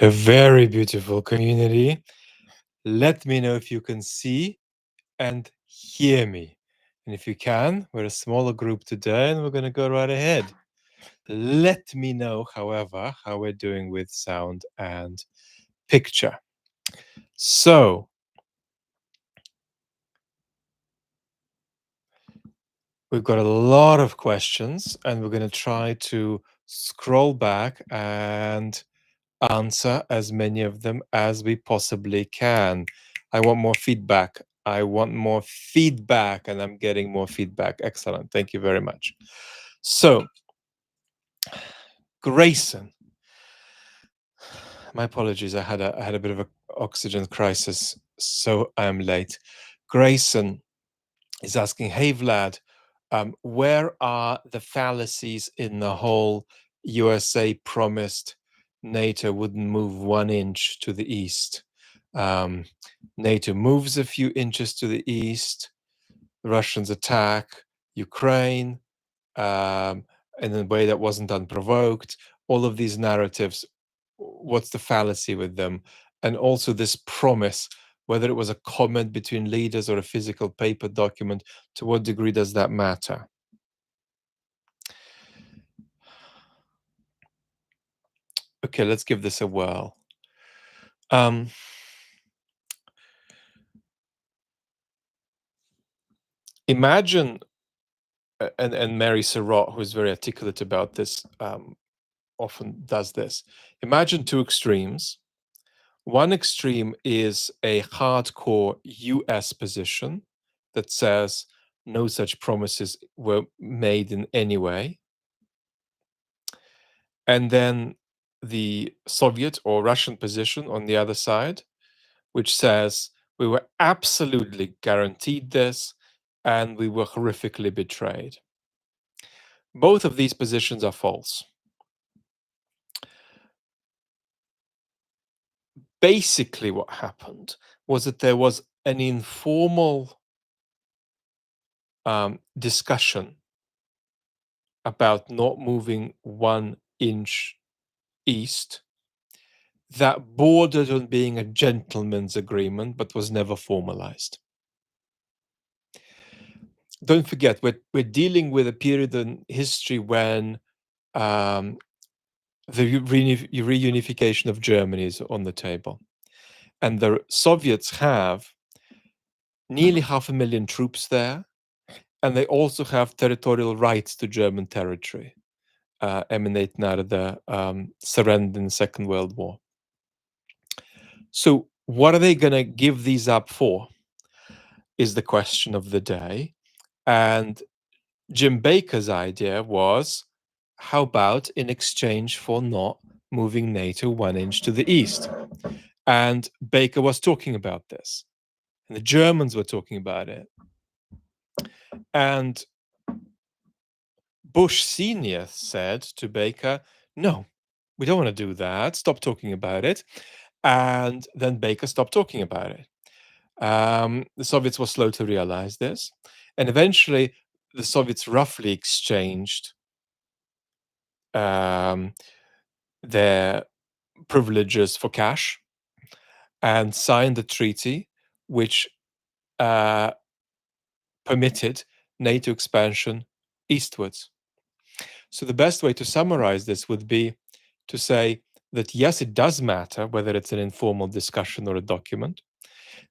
A very beautiful community. Let me know if you can see and hear me. And if you can, we're a smaller group today and we're going to go right ahead. Let me know, however, how we're doing with sound and picture. So, we've got a lot of questions and we're going to try to scroll back and answer as many of them as we possibly can. I want more feedback. I want more feedback, and I'm getting more feedback. Excellent. Thank you very much. So, Grayson, my apologies. I had a bit of an oxygen crisis, so I'm late. Grayson is asking, "Hey Vlad, where are the fallacies in the whole USA promised NATO wouldn't move 1 inch to the east? NATO moves a few inches to the east. The Russians attack Ukraine in a way that wasn't unprovoked. All of these narratives, what's the fallacy with them? And also this promise, whether it was a comment between leaders or a physical paper document, to what degree does that matter?" Okay, let's give this a whirl. Imagine, and Mary Surratt, who's very articulate about this, often does this. Imagine two extremes. One extreme is a hardcore US position that says no such promises were made in any way. And then the Soviet or Russian position on the other side, which says we were absolutely guaranteed this and we were horrifically betrayed. Both of these positions are false. Basically, what happened was that there was an informal discussion about not moving 1 inch east that bordered on being a gentleman's agreement but was never formalized. Don't forget, we're dealing with a period in history when the reunification of Germany is on the table. And the Soviets have nearly 500,000 troops there, and they also have territorial rights to German territory, emanating out of the surrender in the Second World War. So, what are they going to give these up for? Is the question of the day. And Jim Baker's idea was, how about in exchange for not moving NATO 1 inch to the east? And Baker was talking about this, and the Germans were talking about it. And Bush Sr. said to Baker, no, we don't want to do that. Stop talking about it. And then Baker stopped talking about it. The Soviets were slow to realize this. And eventually, the Soviets roughly exchanged their privileges for cash and signed a treaty which permitted NATO expansion eastwards. So the best way to summarize this would be to say that yes, it does matter whether it's an informal discussion or a document,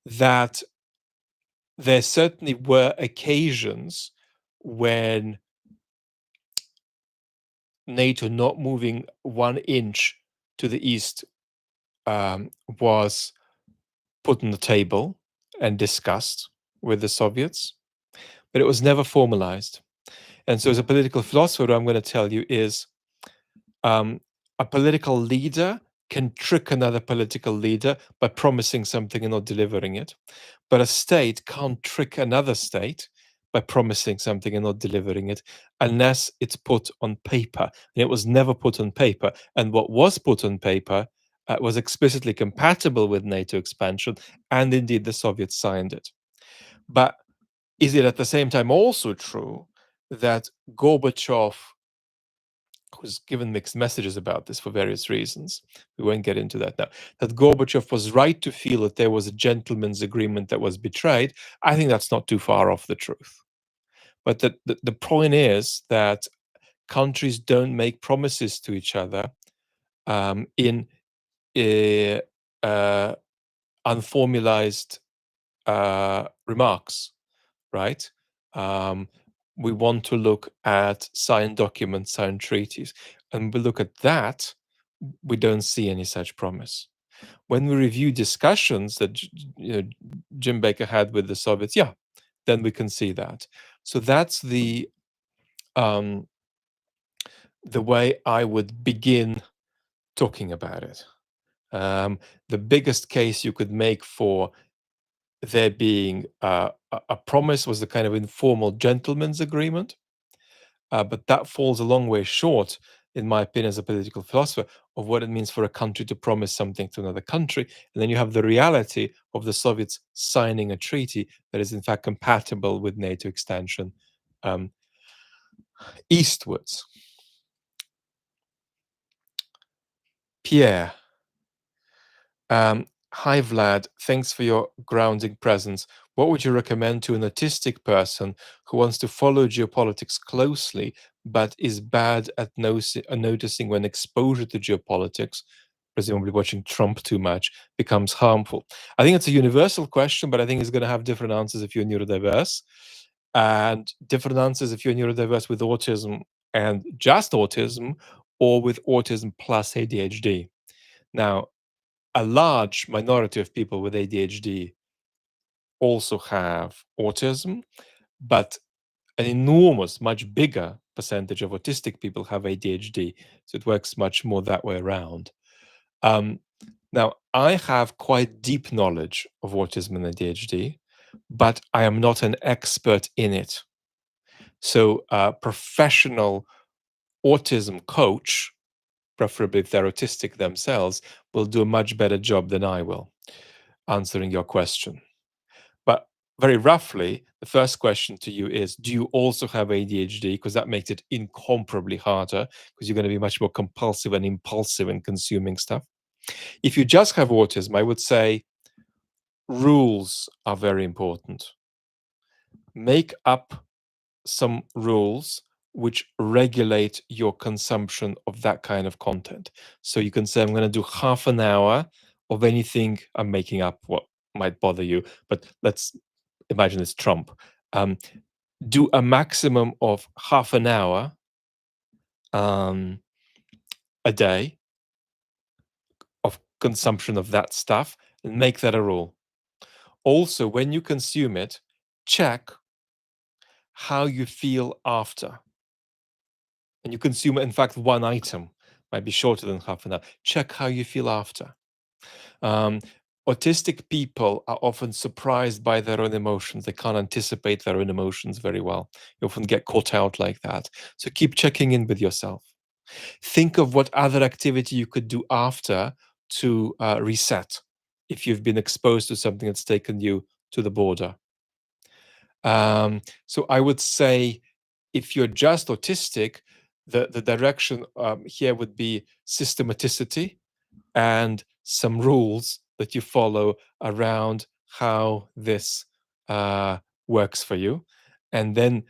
that there certainly were occasions when NATO not moving 1 inch to the east was put on the table and discussed with the Soviets, but it was never formalized. And so, as a political philosopher, what I'm going to tell you is a political leader can trick another political leader by promising something and not delivering it. But a state can't trick another state by promising something and not delivering it unless it's put on paper. And it was never put on paper. And what was put on paper was explicitly compatible with NATO expansion. And indeed, the Soviets signed it. But is it at the same time also true that Gorbachev who's given mixed messages about this for various reasons. We won't get into that now. That Gorbachev was right to feel that there was a gentleman's agreement that was betrayed, I think that's not too far off the truth. But the point is that countries don't make promises to each other in uh, unformulaized remarks, right? Um, we want to look at signed documents, signed treaties, and we look at that, we don't see any such promise. When we review discussions that Jim Baker had with the Soviets, yeah, then we can see that. So that's um, the way I would begin talking about it. The biggest case you could make for there being a promise was the kind of informal gentleman's agreement, but that falls a long way short, in my opinion, as a political philosopher, of what it means for a country to promise something to another country. And then you have the reality of the Soviets signing a treaty that is, in fact, compatible with NATO extension um, eastwards. Pierre. Hi, Vlad. Thanks for your grounding presence. What would you recommend to an autistic person who wants to follow geopolitics closely but is bad at noticing when exposure to geopolitics, presumably watching Trump too much, becomes harmful? I think it's a universal question, but I think it's going to have different answers if you're neurodiverse, and different answers if you're neurodiverse with autism and just autism, or with autism plus ADHD. Now, a large minority of people with ADHD also have autism, but an enormous, much bigger percentage of autistic people have ADHD. So it works much more that way around. Now, I have quite deep knowledge of autism and ADHD, but I am not an expert in it. So a professional autism coach, preferably if they're autistic themselves, will do a much better job than I will answering your question. But very roughly, the first question to you is, do you also have ADHD? Because that makes it incomparably harder, because you're going to be much more compulsive and impulsive in consuming stuff. If you just have autism, I would say rules are very important. Make up some rules which regulate your consumption of that kind of content. So you can say, I'm going to do half an hour of anything. I'm making up what might bother you, but let's imagine it's Trump. Do a maximum of half an hour a day of consumption of that stuff, and make that a rule. Also, when you consume it, check how you feel after. And you consume, in fact, one item, might be shorter than half an hour. Check how you feel after. Autistic people are often surprised by their own emotions. They can't anticipate their own emotions very well. You often get caught out like that. So keep checking in with yourself. Think of what other activity you could do after to reset if you've been exposed to something that's taken you to the border. So I would say if you're just autistic, the direction here would be systematicity and some rules that you follow around how this works for you. And then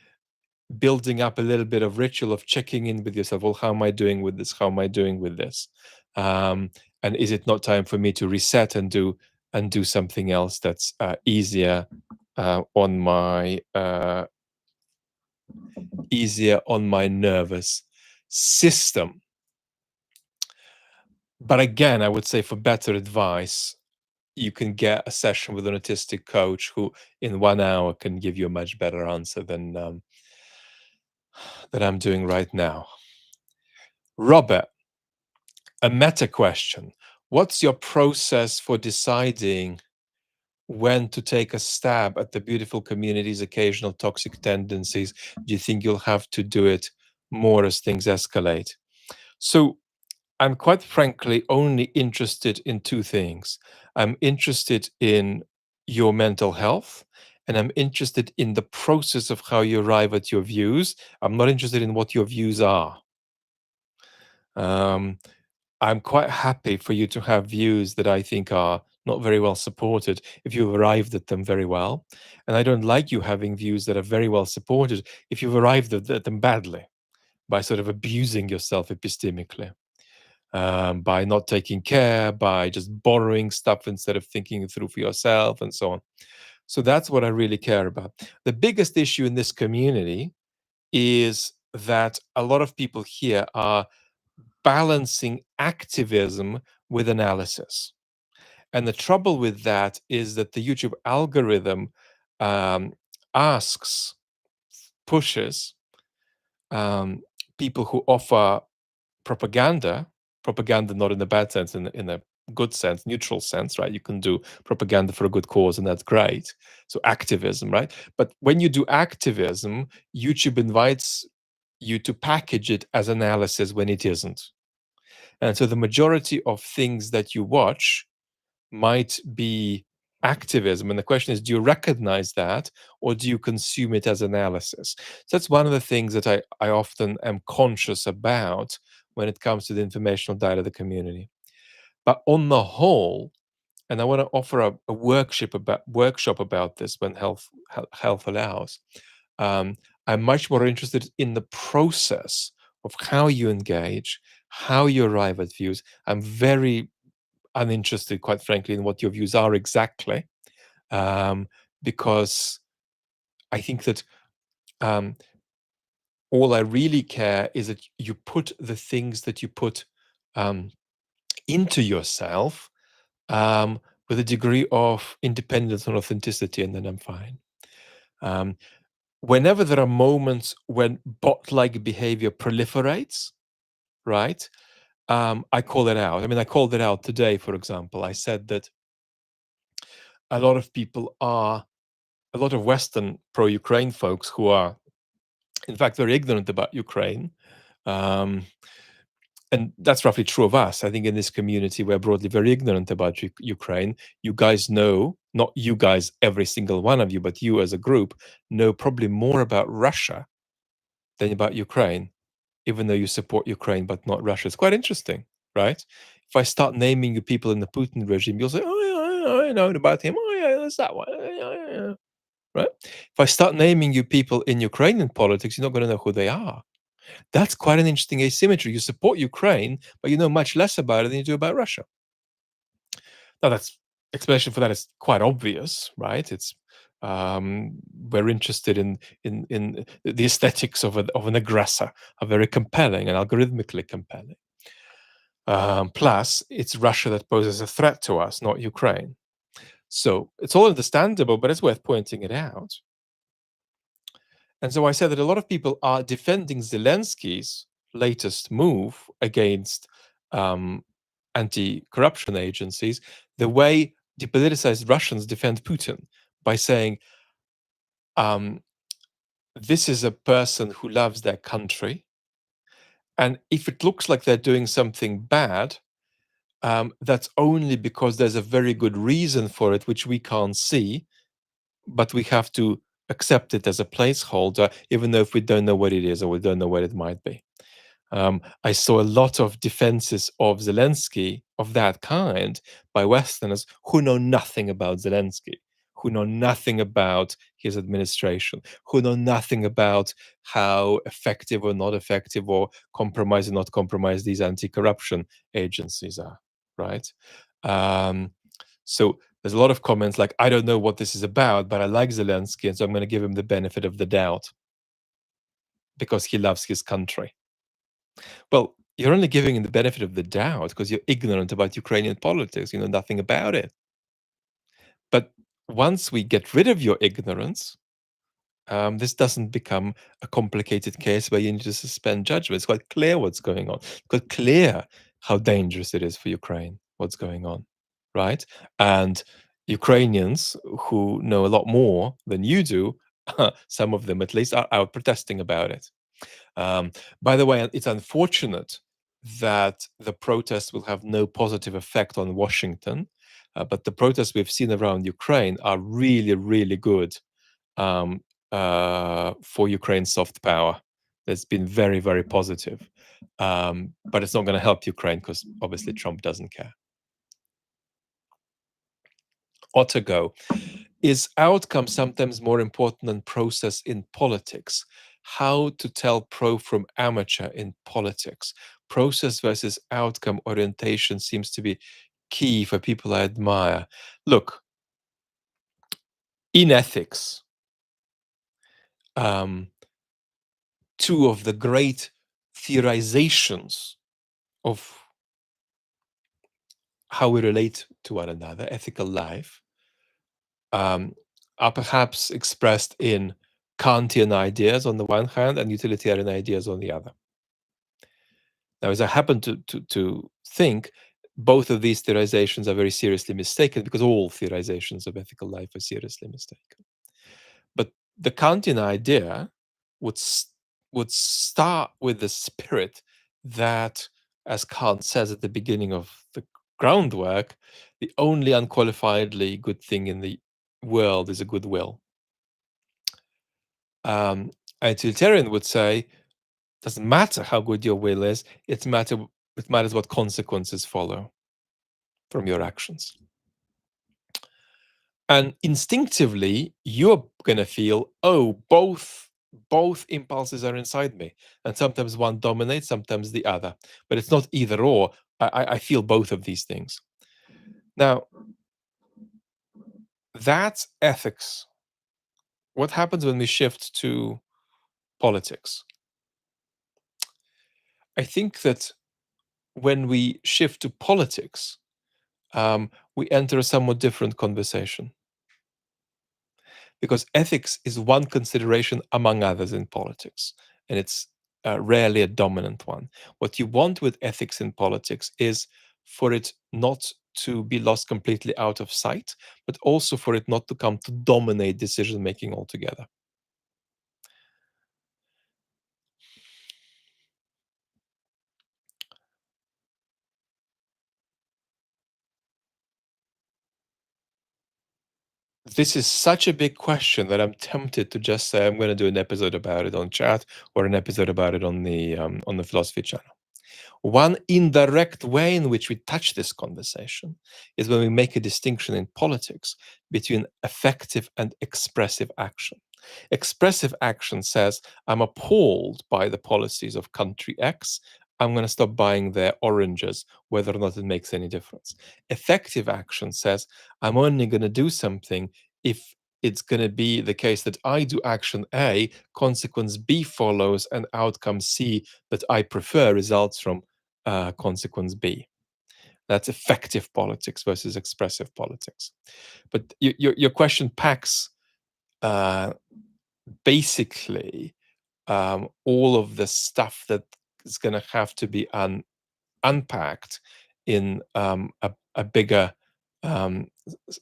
building up a little bit of ritual of checking in with yourself. Well, how am I doing with this? How am I doing with this? And is it not time for me to reset and do something else that's easier on my nervous system? But again, I would say for better advice, you can get a session with an autistic coach who in 1 hour can give you a much better answer than I'm doing right now. Robert, a meta question. What's your process for deciding when to take a stab at the beautiful community's occasional toxic tendencies? Do you think you'll have to do it more as things escalate? So I'm quite frankly only interested in two things. I'm interested in your mental health, and I'm interested in the process of how you arrive at your views. I'm not interested in what your views are. Um, I'm quite happy for you to have views that I think are not very well supported if you've arrived at them very well. And I don't like you having views that are very well supported if you've arrived at them badly by sort of abusing yourself epistemically, by not taking care, by just borrowing stuff instead of thinking it through for yourself, and so on. So that's what I really care about. The biggest issue in this community is that a lot of people here are balancing activism with analysis. And the trouble with that is that the YouTube algorithm um, asks, pushes um, people who offer propaganda, propaganda not in the bad sense, in a good sense, neutral sense, right? You can do propaganda for a good cause, and that's great. So activism, right? But when you do activism, YouTube invites you to package it as analysis when it isn't. And so the majority of things that you watch might be activism. And the question is, do you recognize that, or do you consume it as analysis? So that's one of the things that I often am conscious about when it comes to the informational diet of the community. But on the whole, and I want to offer a workshop about this when health allows. Um, I'm much more interested in the process of how you engage, how you arrive at views. I'm very uninterested, quite frankly, in what your views are exactly, um, because I think that um, all I really care is that you put the things that you put um, into yourself with a degree of independence and authenticity, and then I'm fine. Um, Whenever there are moments when bot-like behavior proliferates, right? I call it out. I mean, I called it out today, for example. I said that a lot of people are, a lot of Western pro-Ukraine folks who are, in fact, very ignorant about Ukraine. Um, and that's roughly true of us. I think in this community, we're broadly very ignorant about Ukraine. You guys know, not you guys, every single one of you, but you as a group know probably more about Russia than about Ukraine, even though you support Ukraine but not Russia. It's quite interesting, right? If I start naming you people in the Putin regime, you'll say, "Oh, yeah, I know about him. Oh, yeah, that's that one." Yeah. Right? If I start naming you people in Ukrainian politics, you're not going to know who they are. That's quite an interesting asymmetry. You support Ukraine, but you know much less about it than you do about Russia. Now, that's explanation for that is quite obvious, right? It's we're interested in the aesthetics of an aggressor are very compelling and algorithmically compelling. Plus, it's Russia that poses a threat to us, not Ukraine. So it's all understandable, but it's worth pointing it out. And so I said that a lot of people are defending Zelensky's latest move against anti-corruption agencies the way depoliticized Russians defend Putin, by saying, um, this is a person who loves their country. And if it looks like they're doing something bad, that's only because there's a very good reason for it, which we can't see, but we have to accept it as a placeholder, even though if we don't know what it is or we don't know what it might be. I saw a lot of defenses of Zelensky of that kind by Westerners who know nothing about Zelensky, who know nothing about his administration, who know nothing about how effective or not effective or compromise or not compromise these anti-corruption agencies are, right? Um, so there's a lot of comments like, I don't know what this is about, but I like Zelensky, and so I'm going to give him the benefit of the doubt because he loves his country. Well, you're only giving him the benefit of the doubt because you're ignorant about Ukrainian politics. You know nothing about it. But once we get rid of your ignorance, this doesn't become a complicated case where you need to suspend judgment. It's quite clear what's going on. It's quite clear how dangerous it is for Ukraine, what's going on, right? And Ukrainians who know a lot more than you do, some of them at least, are out protesting about it. By the way, it's unfortunate that the protests will have no positive effect on Washington, but the protests we've seen around Ukraine are really, really good for Ukraine's soft power. That's been very, very positive. but it's not going to help Ukraine because obviously Trump doesn't care. Ottergo, is outcome sometimes more important than process in politics? How to tell pro from amateur in politics? Process versus outcome orientation seems to be key for people I admire. Look, in ethics, two of the great theorizations of how we relate to one another, ethical life, are perhaps expressed in Kantian ideas on the one hand and utilitarian ideas on the other. Now, as I happen to think, both of these theorizations are very seriously mistaken because all theorizations of ethical life are seriously mistaken. But the Kantian idea would would start with the spirit that, as Kant says at the beginning of the groundwork, the only unqualifiedly good thing in the world is a good will. A utilitarian would say, doesn't matter how good your will is, it matters what consequences follow from your actions. And instinctively, you're gonna feel, oh, both impulses are inside me, and sometimes one dominates, sometimes the other. But it's not either or. I feel both of these things. Now, that's ethics. What happens when we shift to politics? I think that when we shift to politics, we enter a somewhat different conversation. Because ethics is one consideration among others in politics, and it's rarely a dominant one. What you want with ethics in politics is for it not to be lost completely out of sight, but also for it not to come to dominate decision making altogether. This is such a big question that I'm tempted to just say I'm going to do an episode about it on chat or an episode about it on the philosophy channel. One indirect way in which we touch this conversation is when we make a distinction in politics between effective and expressive action. Expressive action says, I'm appalled by the policies of country X. I'm going to stop buying their oranges, whether or not it makes any difference. Effective action says, I'm only going to do something if it's going to be the case that I do action A, consequence B follows, and outcome C that I prefer results from consequence B. That's effective politics versus expressive politics. But your question packs basically all of the stuff that is going to have to be unpacked in a bigger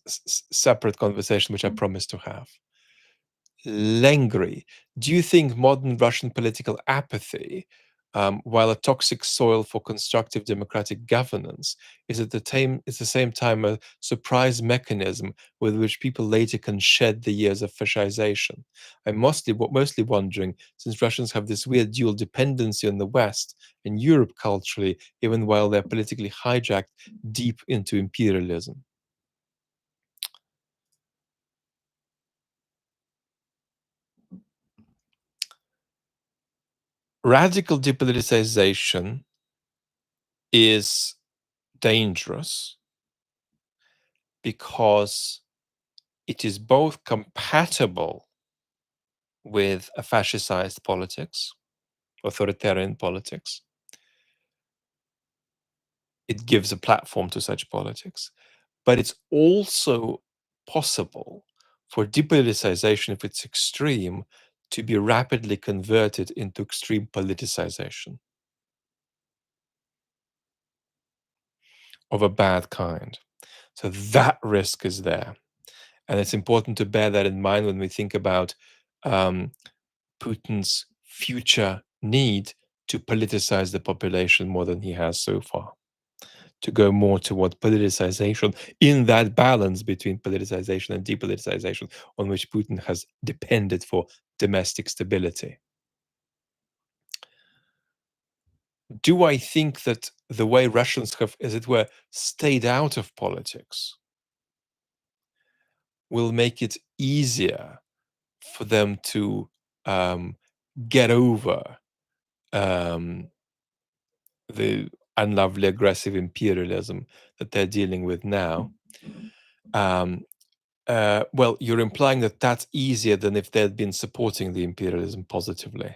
separate conversation, which I promise to have. Lengri, do you think modern Russian political apathy, while a toxic soil for constructive democratic governance, is at the same time a surprise mechanism with which people later can shed the years of fascisization? I'm mostly wondering, since Russians have this weird dual dependency on the West and Europe culturally, even while they're politically hijacked deep into imperialism. Radical depoliticization is dangerous because it is both compatible with a fascized politics, authoritarian politics. It gives a platform to such politics, but it's also possible for depoliticization, if it's extreme, to be rapidly converted into extreme politicization of a bad kind. So that risk is there. And it's important to bear that in mind when we think about Putin's future need to politicize the population more than he has so far, to go more toward politicization in that balance between politicization and depoliticization on which Putin has depended for domestic stability. Do I think that the way Russians have, as it were, stayed out of politics will make it easier for them to um, get over um, the unlovely, aggressive imperialism that they're dealing with now? Um, well, you're implying that that's easier than if they'd been supporting the imperialism positively.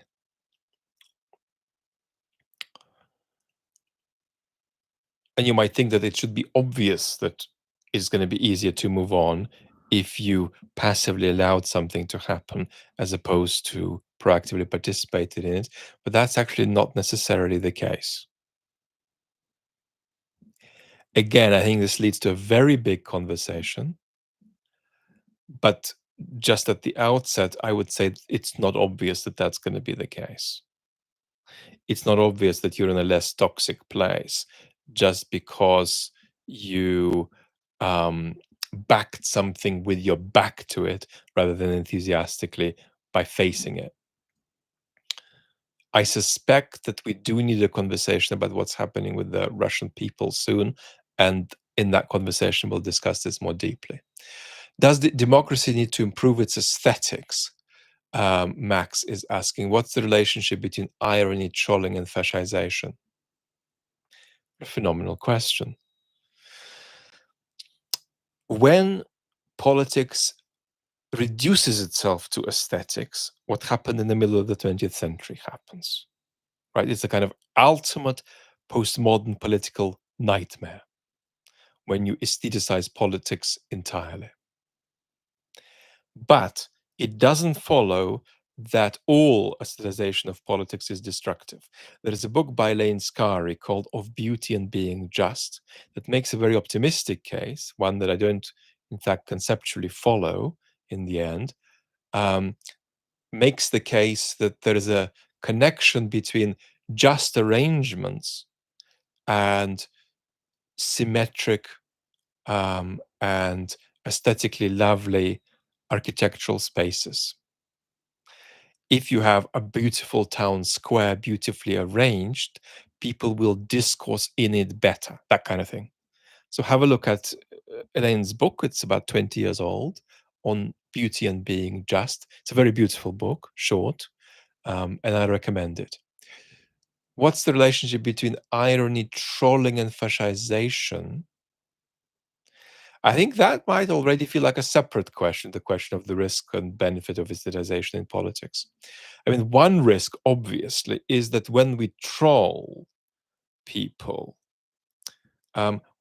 And you might think that it should be obvious that it's going to be easier to move on if you passively allowed something to happen as opposed to proactively participated in it. But that's actually not necessarily the case. Again, I think this leads to a very big conversation. But just at the outset, I would say it's not obvious that that's going to be the case. It's not obvious that you're in a less toxic place just because you backed something with your back to it rather than enthusiastically by facing it. I suspect that we do need a conversation about what's happening with the Russian people soon. And in that conversation, we'll discuss this more deeply. Does the democracy need to improve its aesthetics? Max is asking, what's the relationship between irony, trolling, and fascisization? A phenomenal question. When politics reduces itself to aesthetics, what happened in the middle of the 20th century happens, right? It's a kind of ultimate postmodern political nightmare when you aestheticize politics entirely. But it doesn't follow that all aestheticization of politics is destructive. There is a book by Lane Scarry called Of Beauty and Being Just that makes a very optimistic case, one that I don't, in fact, conceptually follow in the end, um, makes the case that there is a connection between just arrangements and symmetric and aesthetically lovely architectural spaces. If you have a beautiful town square, beautifully arranged, people will discourse in it better, that kind of thing. So have a look at Elaine's book. It's about 20 years old, on beauty and being just. It's a very beautiful book, short, and I recommend it. What's the relationship between irony, trolling, and fascisization? I think that might already feel like a separate question, the question of the risk and benefit of aestheticization in politics. I mean, one risk, obviously, is that when we troll people,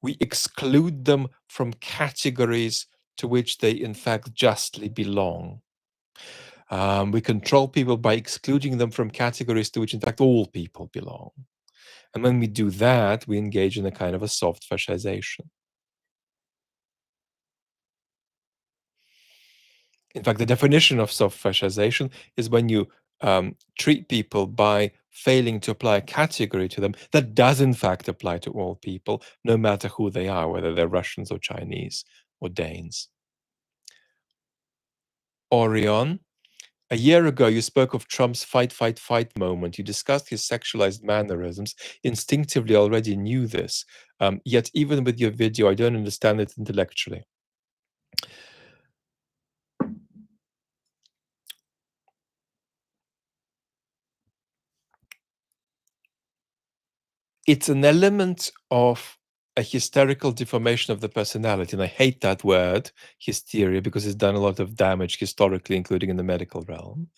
we exclude them from categories to which they, in fact, justly belong. We control people by excluding them from categories to which, in fact, all people belong. And when we do that, we engage in a kind of a soft fascisation. In fact, the definition of soft fascisation is when you treat people by failing to apply a category to them that does, in fact, apply to all people, no matter who they are, whether they're Russians or Chinese or Danes. Orion, a year ago, you spoke of Trump's fight, fight, fight moment. You discussed his sexualized mannerisms. Instinctively, I already knew this. Yet, even with your video, I don't understand it intellectually. It's an element of a hysterical deformation of the personality. And I hate that word, hysteria, because it's done a lot of damage historically, including in the medical realm.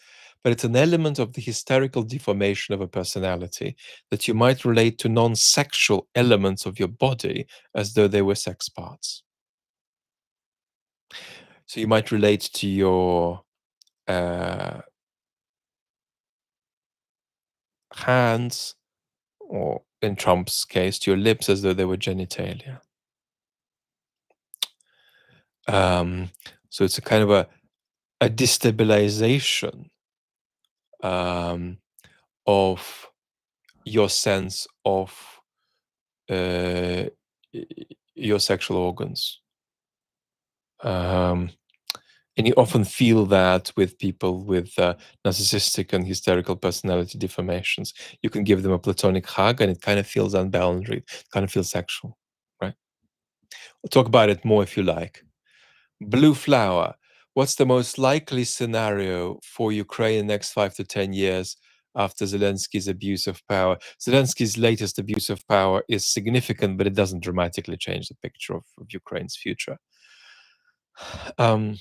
But it's an element of the hysterical deformation of a personality that you might relate to non sexual elements of your body as though they were sex parts. So you might relate to your hands, or in Trump's case, to your lips as though they were genitalia. So it's a kind of a destabilization of your sense of uh, your sexual organs. And you often feel that with people with narcissistic and hysterical personality deformations. You can give them a platonic hug and it kind of feels unbounded, kind of feels sexual, right? We'll talk about it more if you like. Blue flower. What's the most likely scenario for Ukraine in the next 5 to 10 years after Zelensky's abuse of power? Zelensky's latest abuse of power is significant, but it doesn't dramatically change the picture of Ukraine's future. Um,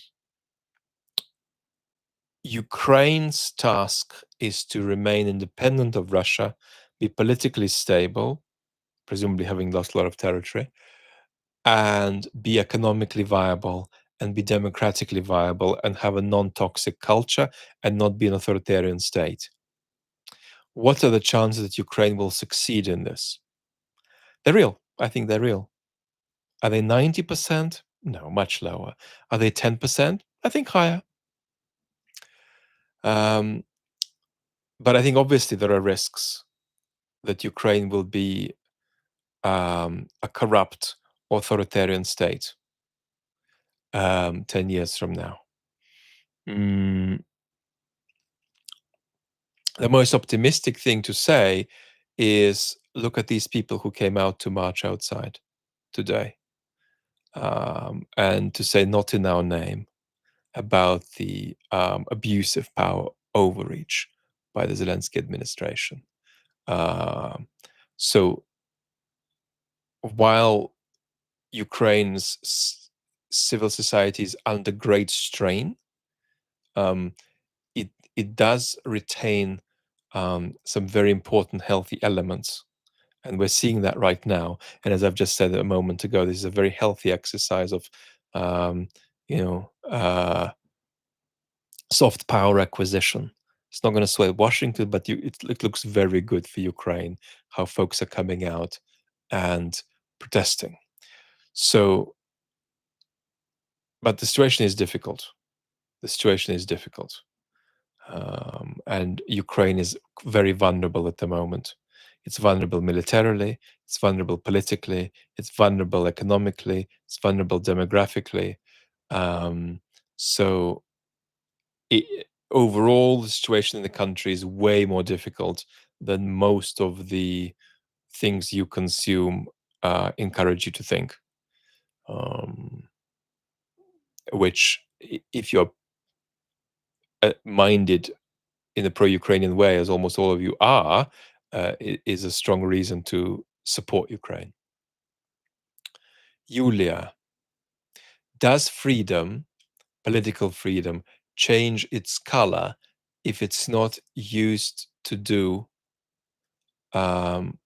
Ukraine's task is to remain independent of Russia, be politically stable, presumably having lost a lot of territory, and be economically viable and be democratically viable and have a non-toxic culture and not be an authoritarian state. What are the chances that Ukraine will succeed in this? They're real. I think they're real. Are they 90%? No, much lower. Are they 10%? I think higher. Um, but I think obviously there are risks that Ukraine will be a corrupt authoritarian state 10 years from now. Mm, the most optimistic thing to say is look at these people who came out to march outside today and to say not in our name about the abusive power overreach by the Zelensky administration. Um, so while Ukraine's civil society is under great strain, um, it does retain some very important healthy elements, and we're seeing that right now. And as I've just said a moment ago, this is a very healthy exercise of um, you know soft power acquisition. It's not going to sway Washington, but it looks very good for Ukraine how folks are coming out and protesting. So, but the situation is difficult. The situation is difficult. And Ukraine is very vulnerable at the moment. It's vulnerable militarily, it's vulnerable politically, it's vulnerable economically, it's vulnerable demographically. Um, so, overall, the situation in the country is way more difficult than most of the things you consume encourage you to think. Um, which, if you're minded in a pro-Ukrainian way, as almost all of you are, is a strong reason to support Ukraine. Yulia, does freedom, political freedom, change its color if it's not used to do um,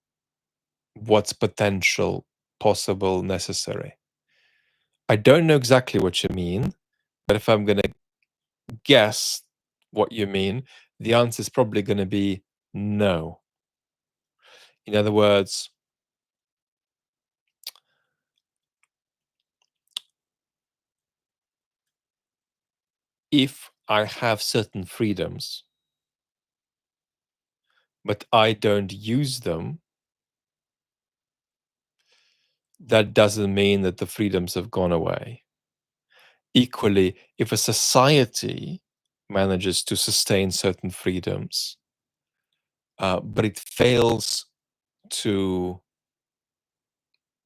what's potential, possible, necessary? I don't know exactly what you mean, but if I'm going to guess what you mean, the answer is probably going to be no. In other words, if I have certain freedoms, but I don't use them, that doesn't mean that the freedoms have gone away. Equally, if a society manages to sustain certain freedoms, but it fails to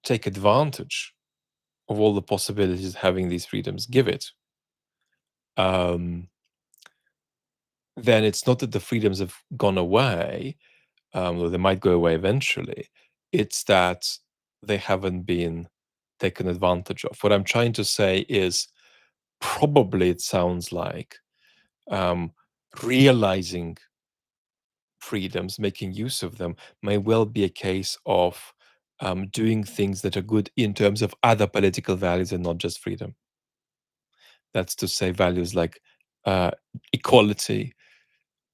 take advantage of all the possibilities having these freedoms give it, um, then it's not that the freedoms have gone away, or they might go away eventually. It's that they haven't been taken advantage of. What I'm trying to say is probably it sounds like um, realizing freedoms, making use of them, may well be a case of doing things that are good in terms of other political values and not just freedom. That's to say, values like uh, equality,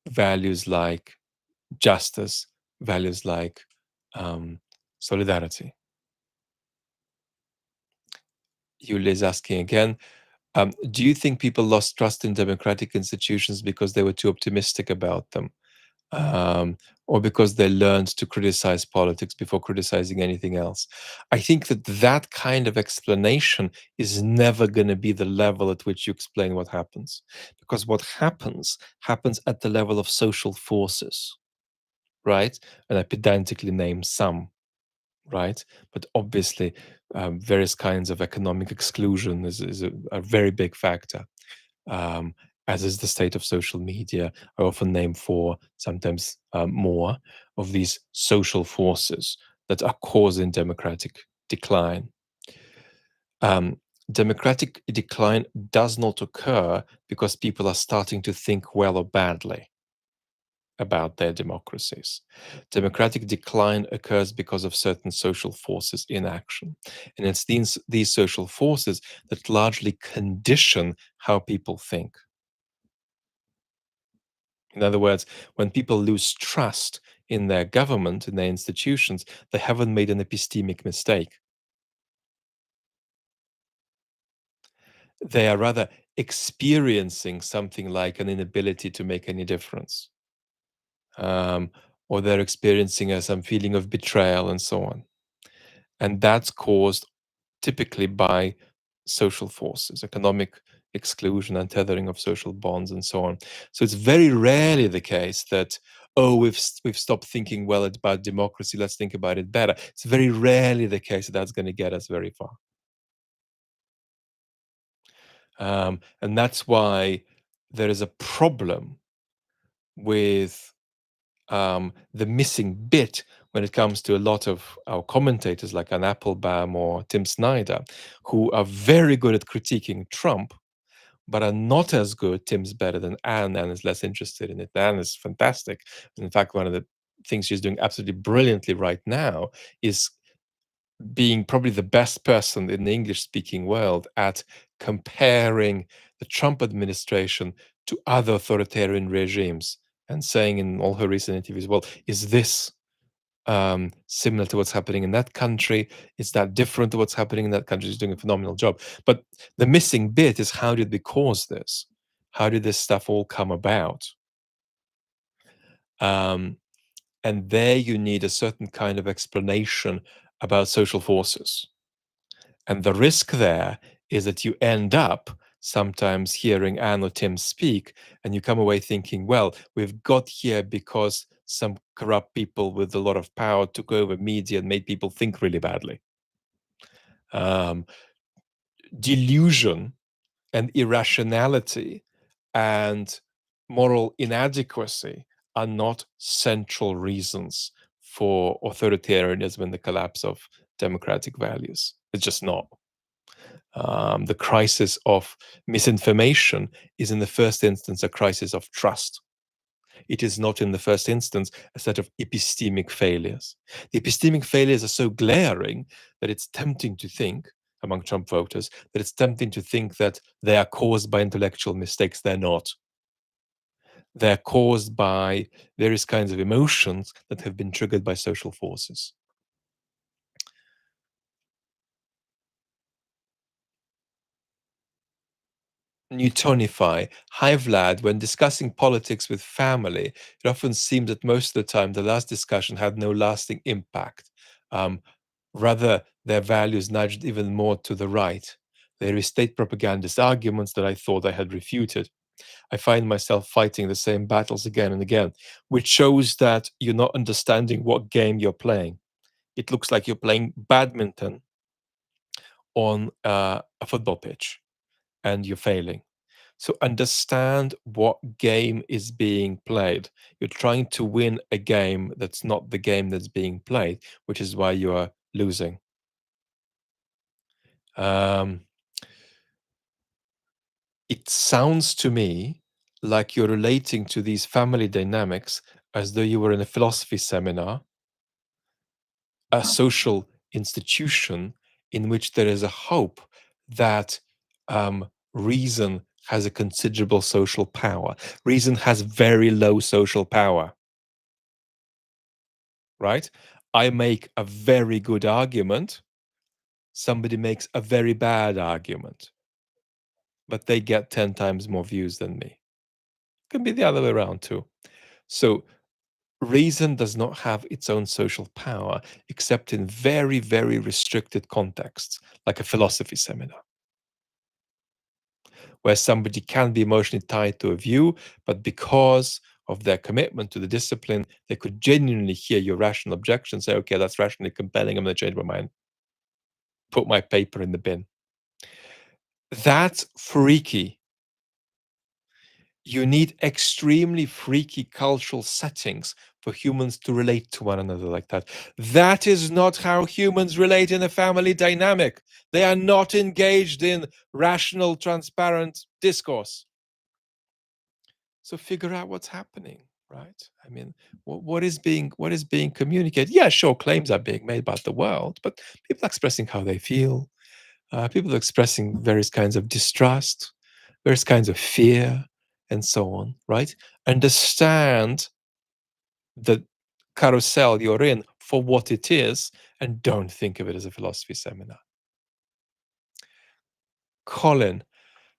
values like justice, values like solidarity. Yulia is asking again, do you think people lost trust in democratic institutions because they were too optimistic about them? um, or because they learned to criticize politics before criticizing anything else. I think that that kind of explanation is never going to be the level at which you explain what happens, because what happens at the level of social forces, right? And I pedantically name some, right? But obviously, various kinds of economic exclusion is a very big factor, um, as is the state of social media. I often name four, sometimes more, of these social forces that are causing democratic decline. Um, Democratic decline does not occur because people are starting to think well or badly about their democracies. Democratic decline occurs because of certain social forces in action. And it's these social forces that largely condition how people think. In other words, when people lose trust in their government, in their institutions, they haven't made an epistemic mistake. They are rather experiencing something like an inability to make any difference, um, or they're experiencing some feeling of betrayal and so on. And that's caused typically by social forces, economic exclusion, untethering of social bonds, and so on. So it's very rarely the case that, oh, we've stopped thinking well about democracy, let's think about it better. It's very rarely the case that that's going to get us very far. And that's why there is a problem with the missing bit when it comes to a lot of our commentators like Ann Applebaum or Tim Snyder, who are very good at critiquing Trump, but are not as good. Tim's better than Anne. Anne is less interested in it. Anne is fantastic. And in fact, one of the things she's doing absolutely brilliantly right now is being probably the best person in the English speaking world at comparing the Trump administration to other authoritarian regimes and saying in all her recent interviews, well, is this similar to what's happening in that country? Is that different to what's happening in that country? She's doing a phenomenal job. But the missing bit is, how did we cause this? How did this stuff all come about? Um, and there you need a certain kind of explanation about social forces. And the risk there is that you end up sometimes hearing Anne or Tim speak, and you come away thinking, well, we've got here because some corrupt people with a lot of power took over media and made people think really badly. Um, Delusion and irrationality and moral inadequacy are not central reasons for authoritarianism and the collapse of democratic values. It's just not. The crisis of misinformation is, in the first instance, a crisis of trust. It is not, in the first instance, a set of epistemic failures. The epistemic failures are so glaring that it's tempting to think, among Trump voters, that it's tempting to think that they are caused by intellectual mistakes. They're not. They're caused by various kinds of emotions that have been triggered by social forces. Newtonify. Hi, Vlad. When discussing politics with family, it often seems that most of the time the last discussion had no lasting impact. Um, Rather, their values nudged even more to the right. They restate propagandist arguments that I thought I had refuted. I find myself fighting the same battles again and again, which shows that you're not understanding what game you're playing. It looks like you're playing badminton on a football pitch and you're failing. So understand what game is being played. You're trying to win a game that's not the game that's being played, which is why you are losing. Um, it sounds to me like you're relating to these family dynamics as though you were in a philosophy seminar, a social institution in which there is a hope that reason has a considerable social power. Reason has very low social power, right? I make a very good argument, somebody makes a very bad argument, but they get 10 times more views than me. It can be the other way around too. So reason does not have its own social power except in very, very restricted contexts, like a philosophy seminar, where somebody can be emotionally tied to a view, but because of their commitment to the discipline, they could genuinely hear your rational objection, say, okay, that's rationally compelling, I'm going to change my mind, put my paper in the bin. That's freaky. You need extremely freaky cultural settings for humans to relate to one another like that. That is not how humans relate in a family dynamic. They are not engaged in rational, transparent discourse. So figure out what's happening, right? I mean, what is being communicated? Yeah, sure, claims are being made about the world, but people are expressing how they feel. People are expressing various kinds of distrust, various kinds of fear, and so on, right? Understand the carousel you're in for what it is, and don't think of it as a philosophy seminar. Colin,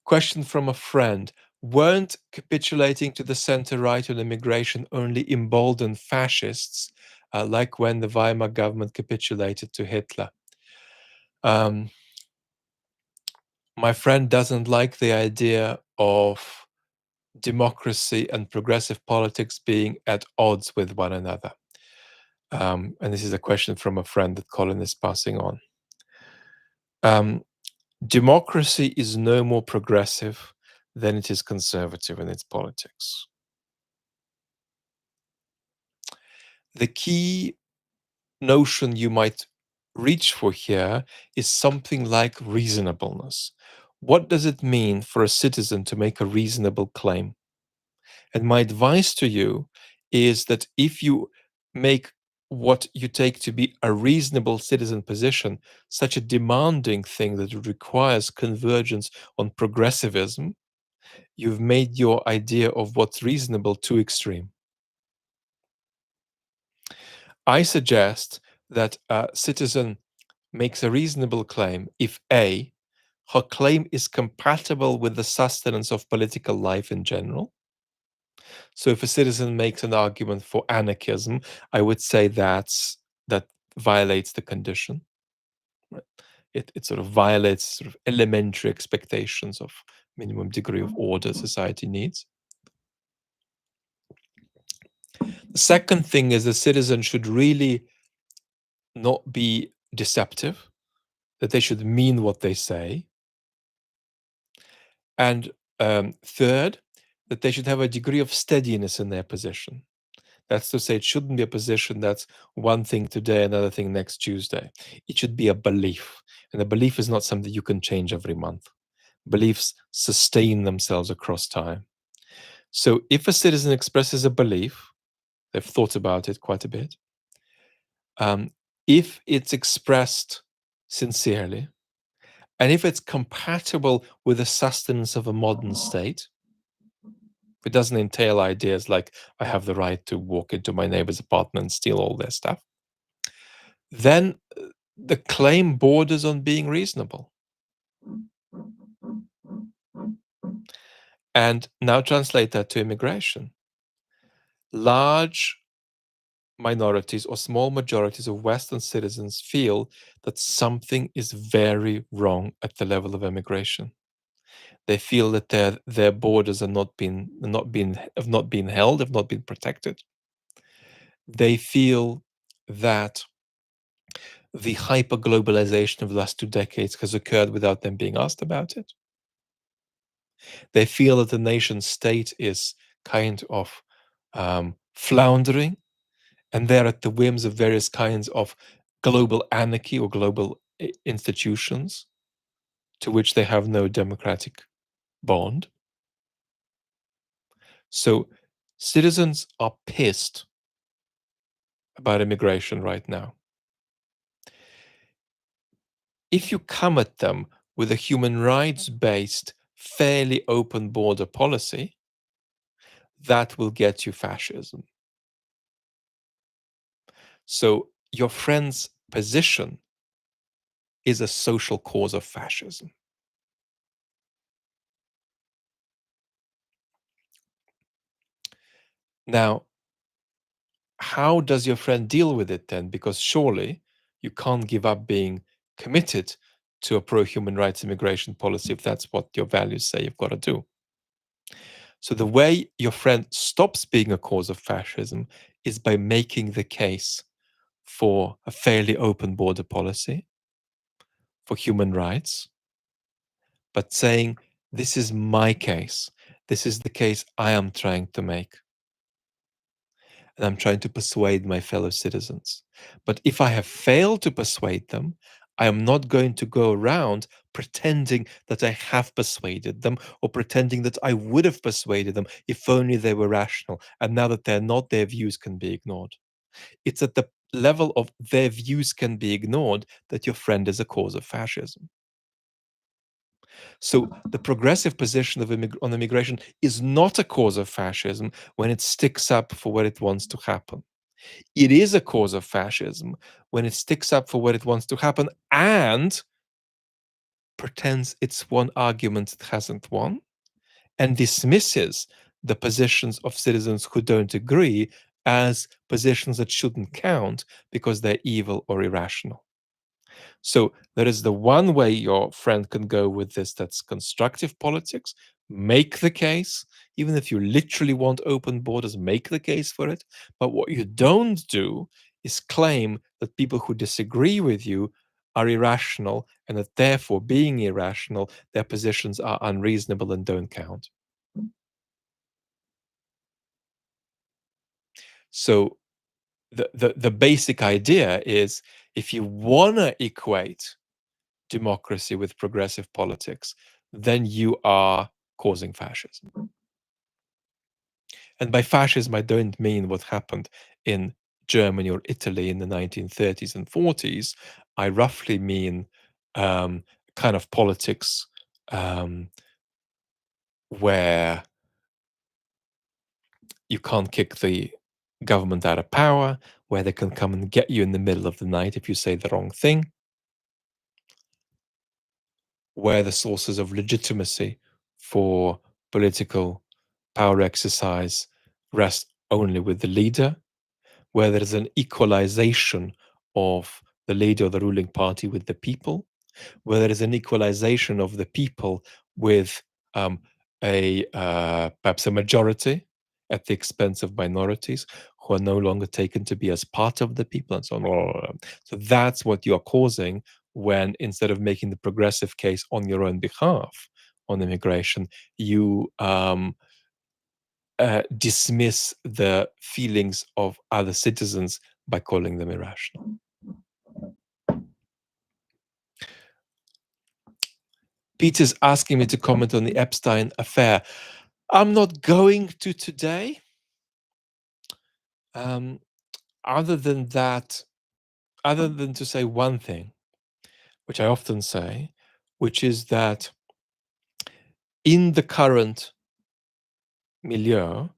question from a friend. Weren't capitulating to the center right on immigration only emboldened fascists, like when the Weimar government capitulated to Hitler? Um, my friend doesn't like the idea of democracy and progressive politics being at odds with one another. And this is a question from a friend that Colin is passing on. Democracy is no more progressive than it is conservative in its politics. The key notion you might reach for here is something like reasonableness. What does it mean for a citizen to make a reasonable claim? And my advice to you is that if you make what you take to be a reasonable citizen position such a demanding thing that it requires convergence on progressivism, you've made your idea of what's reasonable too extreme. I suggest that a citizen makes a reasonable claim if A, her claim is compatible with the sustenance of political life in general. So if a citizen makes an argument for anarchism, I would say that violates the condition. Right? It sort of violates sort of elementary expectations of minimum degree of order society needs. The second thing is the citizen should really not be deceptive, that they should mean what they say. And third, that they should have a degree of steadiness in their position. That's to say, it shouldn't be a position that's one thing today, another thing next Tuesday. It should be a belief. And a belief is not something you can change every month. Beliefs sustain themselves across time. So if a citizen expresses a belief, they've thought about it quite a bit. If it's expressed sincerely, and if it's compatible with the sustenance of a modern state, if it doesn't entail ideas like I have the right to walk into my neighbor's apartment and steal all their stuff, then the claim borders on being reasonable. And now translate that to immigration. Large minorities or small majorities of Western citizens feel that something is very wrong at the level of immigration. They feel that their borders have not been held, have not been protected. They feel that the hyper-globalization of the last 2 decades has occurred without them being asked about it. They feel that the nation state is kind of floundering, and they're at the whims of various kinds of global anarchy or global institutions to which they have no democratic bond. So citizens are pissed about immigration right now. If you come at them with a human rights based, fairly open border policy, that will get you fascism. So your friend's position is a social cause of fascism. Now, how does your friend deal with it then? Because surely you can't give up being committed to a pro-human rights immigration policy if that's what your values say you've got to do. So the way your friend stops being a cause of fascism is by making the case for a fairly open border policy, for human rights, but saying, this is my case. This is the case I am trying to make. And I'm trying to persuade my fellow citizens. But if I have failed to persuade them, I am not going to go around pretending that I have persuaded them or pretending that I would have persuaded them if only they were rational. And now that they're not, their views can be ignored. It's at the level of their views can be ignored that your friend is a cause of fascism. So the progressive position of on immigration is not a cause of fascism when it sticks up for what it wants to happen. It is a cause of fascism when it sticks up for what it wants to happen and pretends it's one argument that hasn't won and dismisses the positions of citizens who don't agree as positions that shouldn't count because they're evil or irrational. So there is the one way your friend can go with this, that's constructive politics. Make the case, even if you literally want open borders, make the case for it. But what you don't do is claim that people who disagree with you are irrational and that therefore, being irrational, their positions are unreasonable and don't count. So the basic idea is, if you want to equate democracy with progressive politics, then you are causing fascism. And by fascism, I don't mean what happened in Germany or Italy in the 1930s and 40s. I roughly mean kind of politics um, where you can't kick the government out of power, where they can come and get you in the middle of the night if you say the wrong thing, where the sources of legitimacy for political power exercise rest only with the leader, where there is an equalization of the leader of the ruling party with the people, where there is an equalization of the people with a perhaps a majority at the expense of minorities who are no longer taken to be as part of the people, and so on. So that's what you're causing when, instead of making the progressive case on your own behalf on immigration, you dismiss the feelings of other citizens by calling them irrational. Peter's asking me to comment on the Epstein affair. I'm not going to today. Um, other than that, other than to say one thing, which I often say, which is that in the current milieu,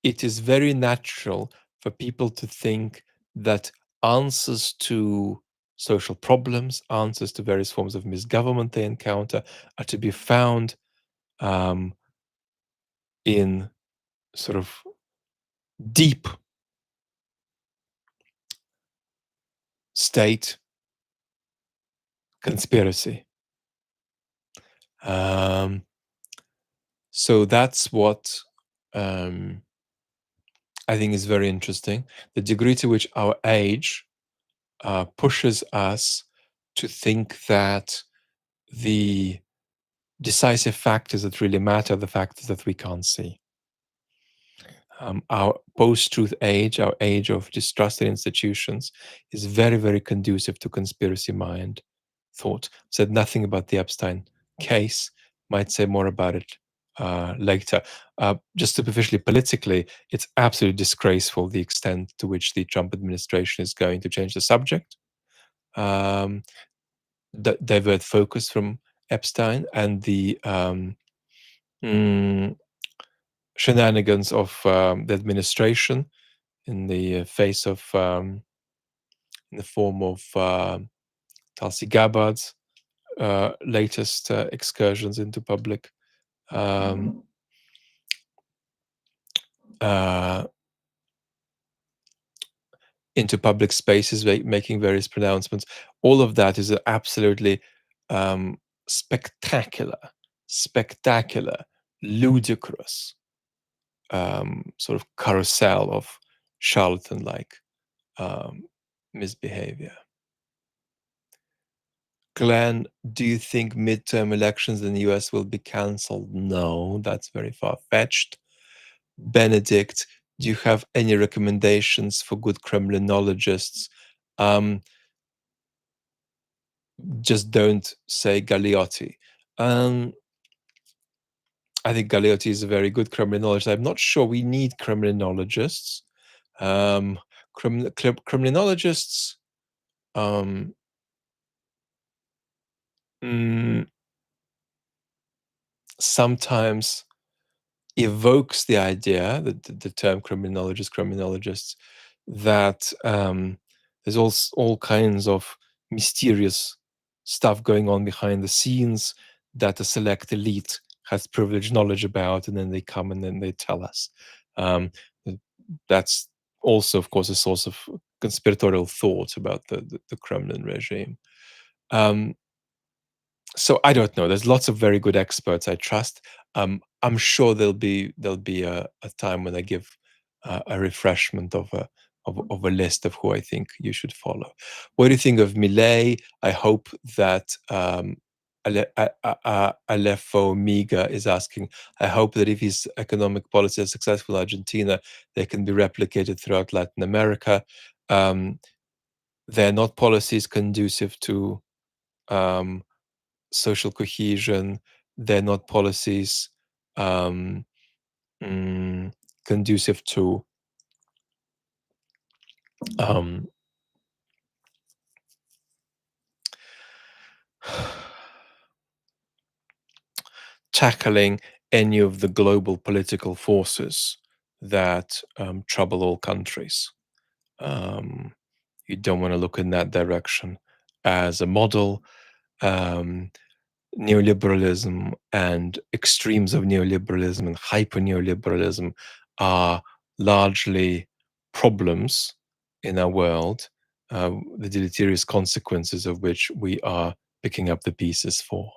it is very natural for people to think that answers to social problems, answers to various forms of misgovernment they encounter, are to be found in sort of deep state conspiracy. So that's what I think is very interesting. The degree to which our age pushes us to think that the decisive factors that really matter are the factors that we can't see. Our post-truth age, our age of distrust in institutions, is very, very conducive to conspiracy mind thought. Said nothing about the Epstein case, might say more about it later. Just superficially politically, it's absolutely disgraceful the extent to which the Trump administration is going to change the subject, divert focus from Epstein, and the shenanigans of the administration in the face of, in the form of Tulsi Gabbard's latest excursions into public uh, into public spaces, making various pronouncements. All of that is an absolutely um, spectacular, spectacular, ludicrous sort of carousel of charlatan-like misbehavior. Glenn, do you think midterm elections in the US will be cancelled? No, that's very far-fetched. Benedict, do you have any recommendations for good Kremlinologists? Um, just don't say Galeotti. Um, I think Galeotti is a very good Kremlinologist. I'm not sure we need Kremlinologists. Um, Kremlinologists um, mm, sometimes evokes the idea that the term criminologists, that there's all kinds of mysterious stuff going on behind the scenes that a select elite has privileged knowledge about, and then they come and then they tell us. Um, that's also, of course, a source of conspiratorial thought about the Kremlin regime. Um, so I don't know. There's lots of very good experts I trust. I'm sure there'll be a time when I give a refreshment of a list of who I think you should follow. What do you think of Milei? I hope that Aleppo Miga is asking. I hope that if his economic policy is successful in Argentina, they can be replicated throughout Latin America. Um, they're not policies conducive to um, social cohesion. They're not policies um, mm, conducive to um, tackling any of the global political forces that trouble all countries. Um, you don't want to look in that direction as a model. Um, Neoliberalism and extremes of neoliberalism and hyper neoliberalism are largely problems in our world, the deleterious consequences of which we are picking up the pieces for.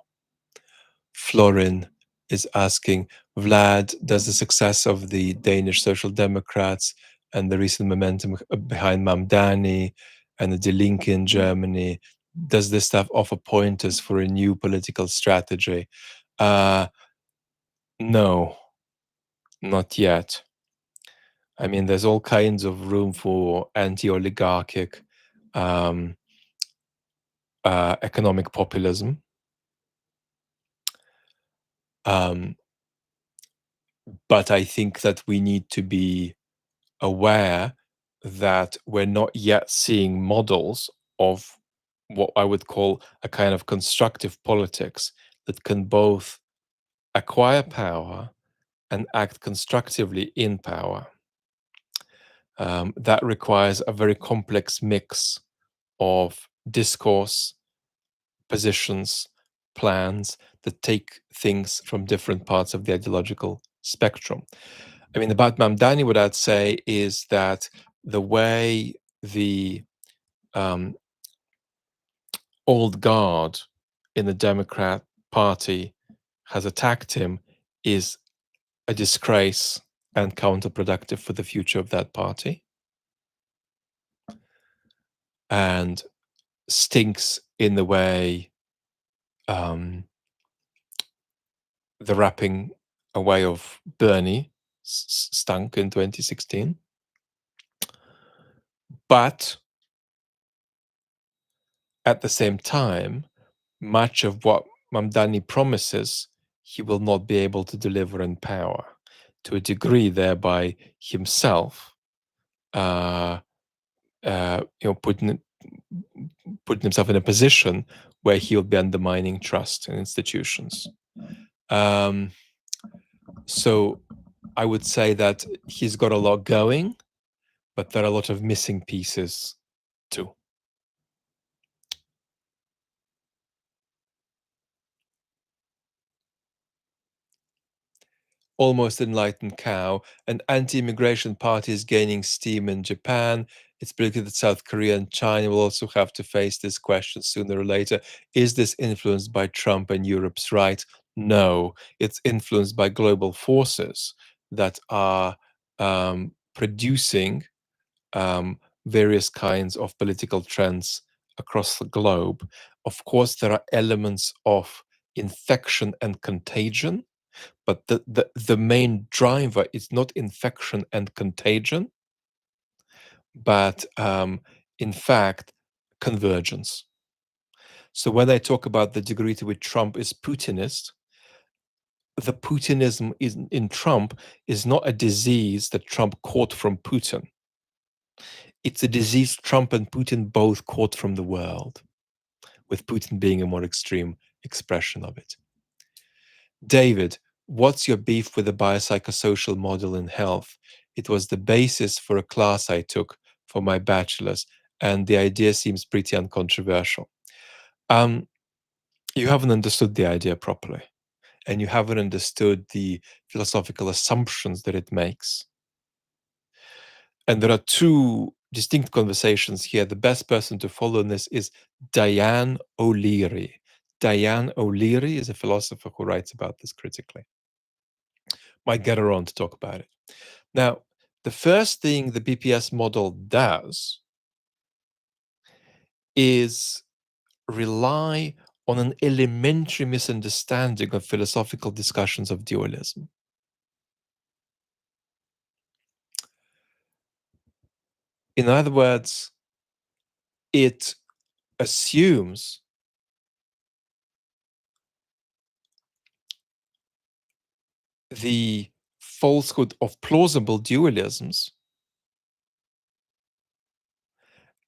Florin is asking, Vlad, does the success of the Danish Social Democrats and the recent momentum behind Mamdani and the Die Linke in Germany, does this stuff offer pointers for a new political strategy? Uh, no, not yet. I mean, there's all kinds of room for anti-oligarchic um, economic populism. Um, but I think that we need to be aware that we're not yet seeing models of what I would call a kind of constructive politics that can both acquire power and act constructively in power. That requires a very complex mix of discourse, positions, plans that take things from different parts of the ideological spectrum. I mean, about Mamdani, what I'd say is that the way the um, old guard in the Democrat Party has attacked him is a disgrace and counterproductive for the future of that party, and stinks in the way um, the wrapping away of Bernie stunk in 2016. But at the same time, much of what Mamdani promises, he will not be able to deliver in power to a degree, thereby himself, uh, putting himself in a position where he'll be undermining trust in institutions. Um, so I would say that he's got a lot going, but there are a lot of missing pieces too. Almost enlightened cow, an anti-immigration party is gaining steam in Japan. It's predicted that South Korea and China will also have to face this question sooner or later. Is this influenced by Trump and Europe's right? No, it's influenced by global forces that are producing various kinds of political trends across the globe. Of course, there are elements of infection and contagion, but the main driver is not infection and contagion, but in fact, convergence. So when I talk about the degree to which Trump is Putinist, the Putinism in Trump is not a disease that Trump caught from Putin. It's a disease Trump and Putin both caught from the world, with Putin being a more extreme expression of it. David, what's your beef with the biopsychosocial model in health? It was the basis for a class I took for my bachelor's, and the idea seems pretty uncontroversial. Um, you haven't understood the idea properly, and you haven't understood the philosophical assumptions that it makes. And there are two distinct conversations here. The best person to follow in this is Diane O'Leary. Diane O'Leary is a philosopher who writes about this critically. Might get her on to talk about it. Now, the first thing the BPS model does is rely on an elementary misunderstanding of philosophical discussions of dualism. In other words, it assumes the falsehood of plausible dualisms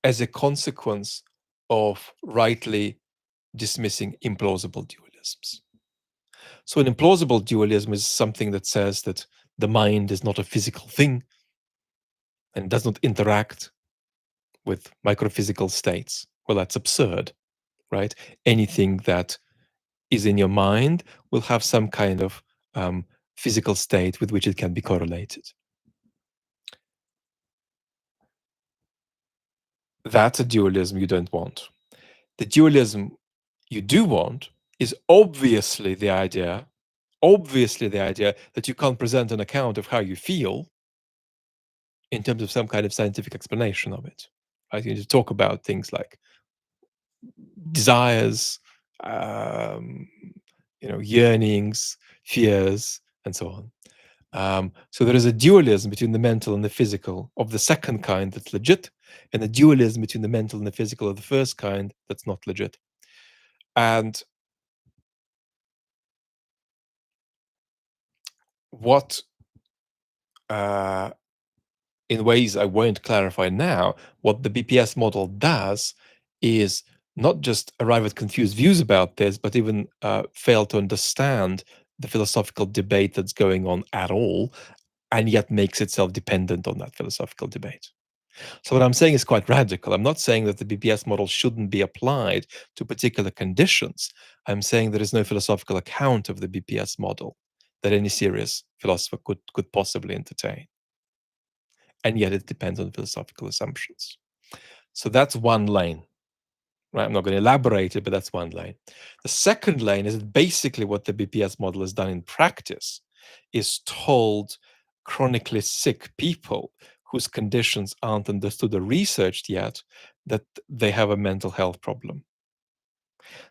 as a consequence of rightly dismissing implausible dualisms. So, an implausible dualism is something that says that the mind is not a physical thing and does not interact with microphysical states. Well, that's absurd, right? Anything that is in your mind will have some kind of physical state with which it can be correlated. That's a dualism you don't want. The dualism you do want is obviously the idea that you can't present an account of how you feel in terms of some kind of scientific explanation of it. Right? You need to talk about things like desires, um, yearnings, fears, and so on. So there is a dualism between the mental and the physical of the second kind that's legit, and a dualism between the mental and the physical of the first kind that's not legit. And what, in ways I won't clarify now, what the BPS model does is not just arrive at confused views about this, but even fail to understand the philosophical debate that's going on at all, and yet makes itself dependent on that philosophical debate. So what I'm saying is quite radical. I'm not saying that the BPS model shouldn't be applied to particular conditions. I'm saying there is no philosophical account of the BPS model that any serious philosopher could possibly entertain. And yet it depends on philosophical assumptions. So that's one lane, right? I'm not going to elaborate it, but that's one lane. The second lane is basically what the BPS model has done in practice, is told chronically sick people whose conditions aren't understood or researched yet that they have a mental health problem.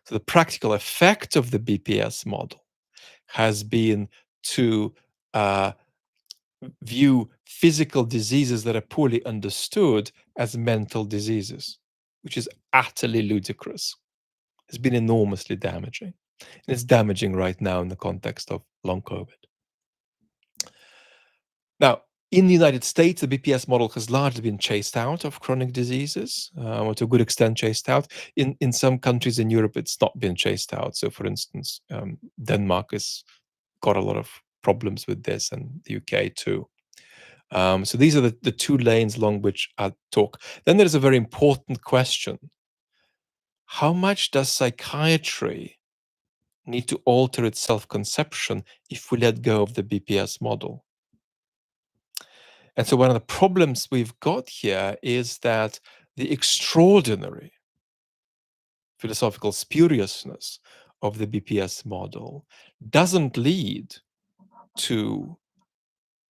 So the practical effect of the BPS model has been to view physical diseases that are poorly understood as mental diseases, which is utterly ludicrous. It's been enormously damaging. And it's damaging right now in the context of long COVID. Now, in the United States, the BPS model has largely been chased out of chronic diseases, or to a good extent chased out. In some countries in Europe, it's not been chased out. So, for instance, Denmark has got a lot of problems with this, and the UK too. So these are the two lanes along which I talk. Then there is a very important question. How much does psychiatry need to alter its self-conception if we let go of the BPS model? And so one of the problems we've got here is that the extraordinary philosophical spuriousness of the BPS model doesn't lead to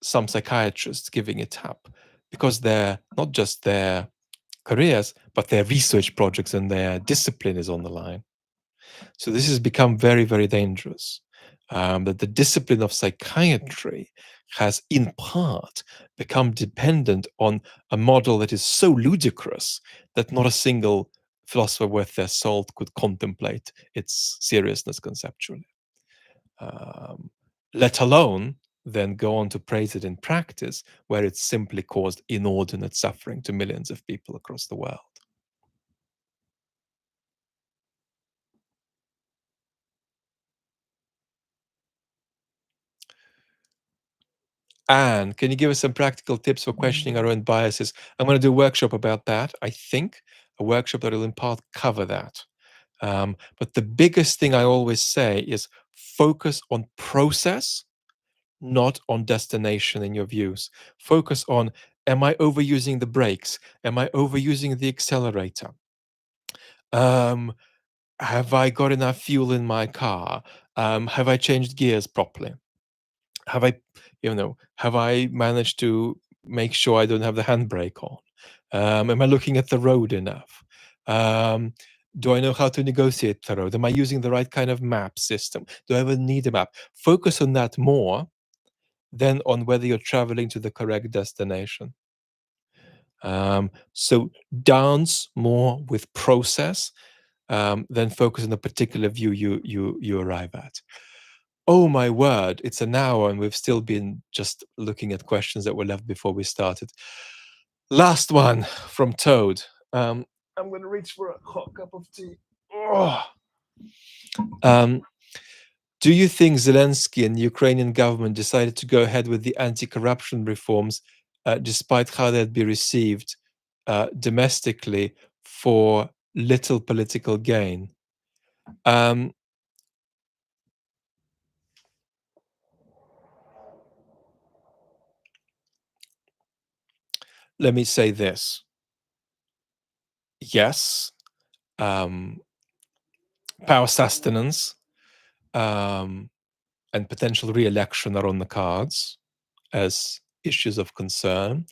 some psychiatrists giving it up, because they're not just their careers, but their research projects and their discipline is on the line. So this has become very, very dangerous. That the discipline of psychiatry has, in part, become dependent on a model that is so ludicrous that not a single philosopher worth their salt could contemplate its seriousness conceptually, um, let alone then go on to praise it in practice, where it's simply caused inordinate suffering to millions of people across the world. Anne, can you give us some practical tips for questioning our own biases? I'm going to do a workshop about that, I think, a workshop that will in part cover that. But the biggest thing I always say is focus on process, not on destination in your views. Focus on, am I overusing the brakes? Am I overusing the accelerator? Um, have I got enough fuel in my car? Have I changed gears properly? Have I, have I managed to make sure I don't have the handbrake on? Am I looking at the road enough? Um, do I know how to negotiate the road? Am I using the right kind of map system? Do I ever need a map? Focus on that more than on whether you're traveling to the correct destination. So dance more with process, than focus on a particular view you arrive at. Oh my word, it's an hour and we've still been just looking at questions that were left before we started. Last one from Toad. I'm going to reach for a hot cup of tea. Oh. Do you think Zelensky and the Ukrainian government decided to go ahead with the anti-corruption reforms, despite how they'd be received domestically, for little political gain? Um, Let me say this. Yes, power sustenance, um, and potential re-election are on the cards as issues of concern.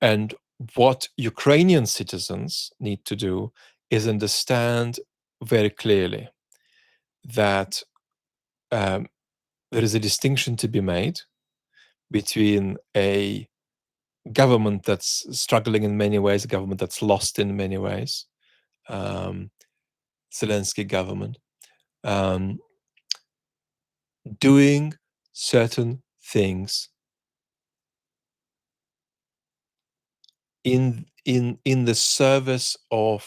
And what Ukrainian citizens need to do is understand very clearly that, there is a distinction to be made between a government that's struggling in many ways, a government that's lost in many ways, um, Zelensky government, um, doing certain things in the service of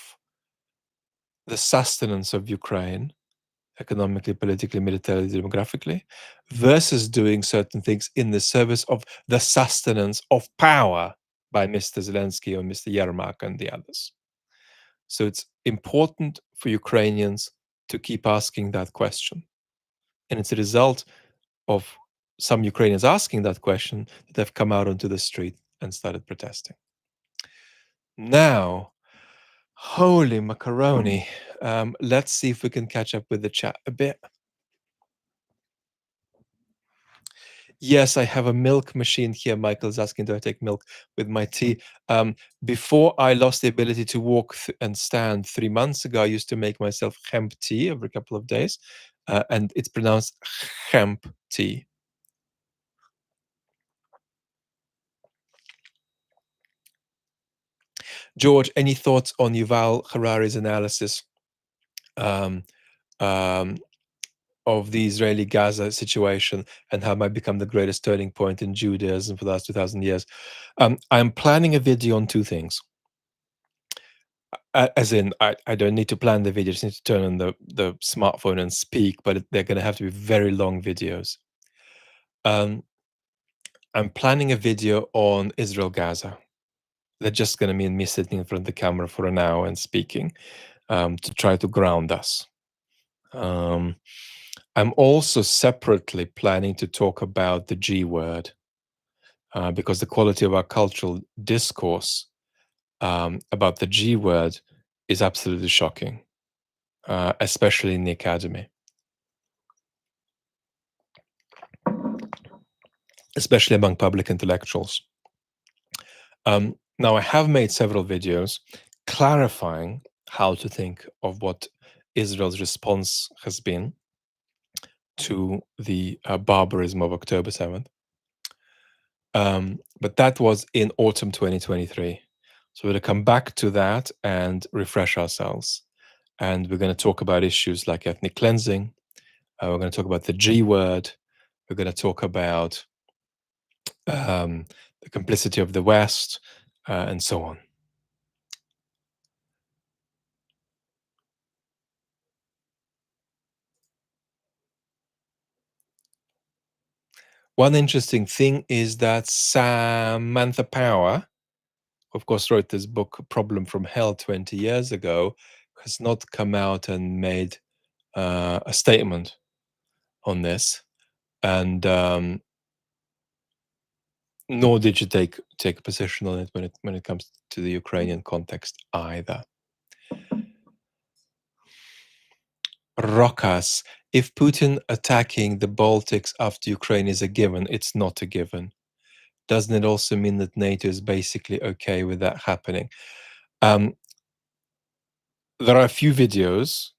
the sustenance of Ukraine, economically, politically, militarily, demographically, versus doing certain things in the service of the sustenance of power by Mr. Zelensky or Mr. Yermak and the others. So it's important for Ukrainians to keep asking that question. And it's a result of some Ukrainians asking that question that they've come out onto the street and started protesting. Now, holy macaroni. Let's see if we can catch up with the chat a bit. Yes, I have a milk machine here. Michael's asking, do I take milk with my tea? Before I lost the ability to walk and stand 3 months ago, I used to make myself hemp tea every couple of days, and it's pronounced hemp tea. George, any thoughts on Yuval Harari's analysis um, um, of the Israeli-Gaza situation and how it might become the greatest turning point in Judaism for the last 2,000 years? I'm planning a video on two things. As in, I don't need to plan the video, I just need to turn on the smartphone and speak, but they're going to have to be very long videos. I'm planning a video on Israel-Gaza. They're just going to mean me sitting in front of the camera for an hour and speaking, to try to ground us. I'm also separately planning to talk about the G word, because the quality of our cultural discourse about the G word is absolutely shocking, especially in the academy, especially among public intellectuals. Now, I have made several videos clarifying how to think of what Israel's response has been to the barbarism of October 7th. But that was in autumn 2023. So we're going to come back to that and refresh ourselves. And we're going to talk about issues like ethnic cleansing. We're going to talk about the G word. We're going to talk about the complicity of the West, and so on. One interesting thing is that Samantha Power, of course, wrote this book, Problem from Hell, 20 years ago, has not come out and made a statement on this. And nor did she take a position on it when it comes to the Ukrainian context either. Rokas, if Putin attacking the Baltics after Ukraine is a given, it's not a given. Doesn't it also mean that NATO is basically okay with that happening? There are a few videos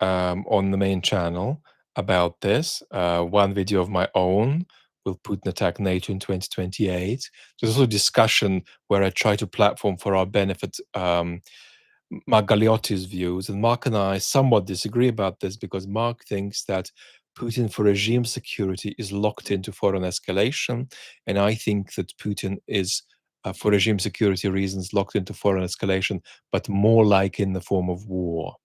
on the main channel about this. One video of my own, Will Putin Attack NATO in 2028? There's also a discussion where I try to platform for our benefit Mark Galeotti's views. And Mark and I somewhat disagree about this because Mark thinks that Putin for regime security is locked into foreign escalation. And I think that Putin is, for regime security reasons, locked into foreign escalation, but more like in the form of war.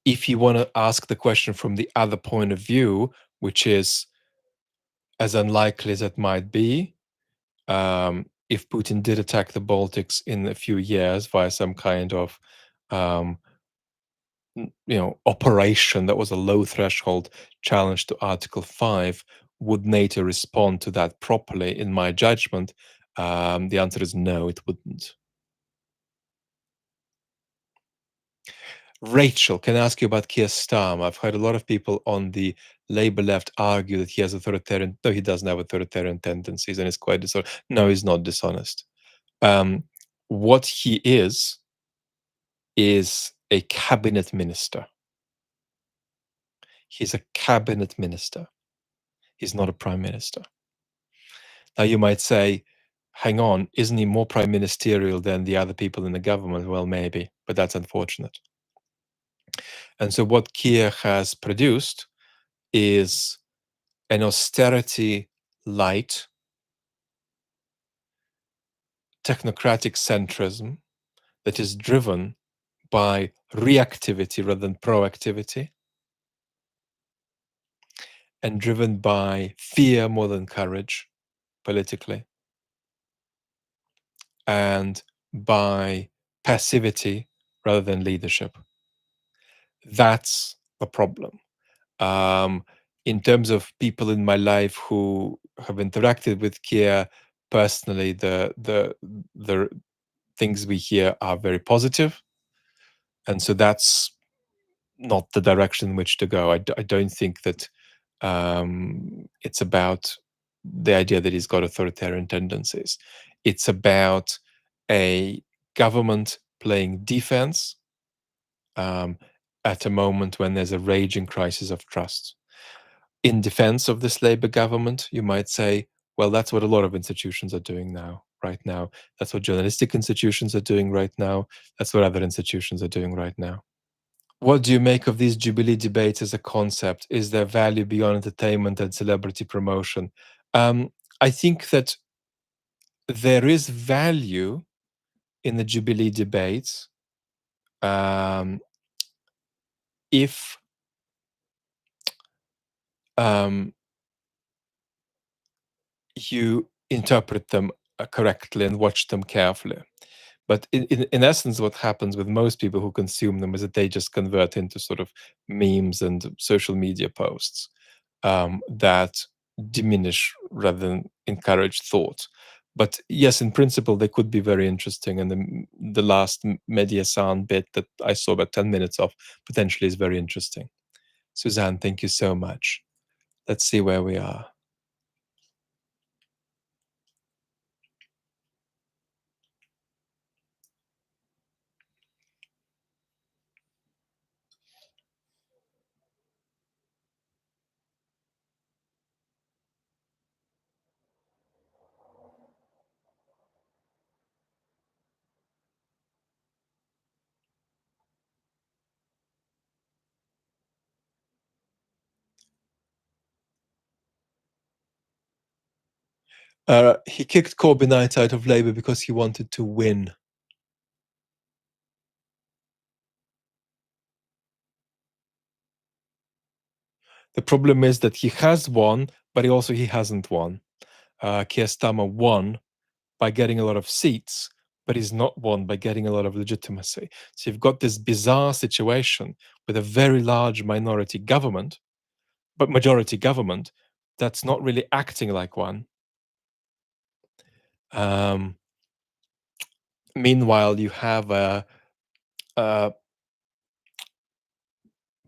If you want to ask the question from the other point of view, which is as unlikely as it might be, if Putin did attack the Baltics in a few years via some kind of operation that was a low threshold challenge to Article 5, would NATO respond to that properly? In my judgment, the answer is no, it wouldn't. Rachel, can I ask you about Keir Starmer? I've heard a lot of people on the Labour left argue that he has authoritarian, no, he doesn't have authoritarian tendencies and is quite dishonest. No, he's not dishonest. What he is a cabinet minister. He's a cabinet minister. He's not a prime minister. Now, you might say, hang on, isn't he more prime ministerial than the other people in the government? Well, maybe, but that's unfortunate. And so what Keir has produced is an austerity light, technocratic centrism that is driven by reactivity rather than proactivity, and driven by fear more than courage politically, and by passivity rather than leadership. That's the problem. In terms of people in my life who have interacted with Kia personally, the things we hear are very positive, and so that's not the direction in which to go. I don't think that it's about the idea that he's got authoritarian tendencies. It's about a government playing defense at a moment when there's a raging crisis of trust. In defense of this Labour government, you might say, well, that's what a lot of institutions are doing now, right now. That's what journalistic institutions are doing right now. That's what other institutions are doing right now. What do you make of these Jubilee debates as a concept? Is there value beyond entertainment and celebrity promotion? I think that there is value in the Jubilee debates if you interpret them correctly and watch them carefully. But in essence, what happens with most people who consume them is that they just convert into sort of memes and social media posts. that diminish rather than encourage thought. But yes, in principle, they could be very interesting. And the last media sound bit that I saw about 10 minutes of potentially is very interesting. Suzanne, thank you so much. Let's see where we are. He kicked Corbynite out of Labour because he wanted to win. The problem is that he has won, but he hasn't won. Keir Starmer won by getting a lot of seats, but he's not won by getting a lot of legitimacy. So you've got this bizarre situation with a very large minority government, but majority government that's not really acting like one. Um, Meanwhile, you have a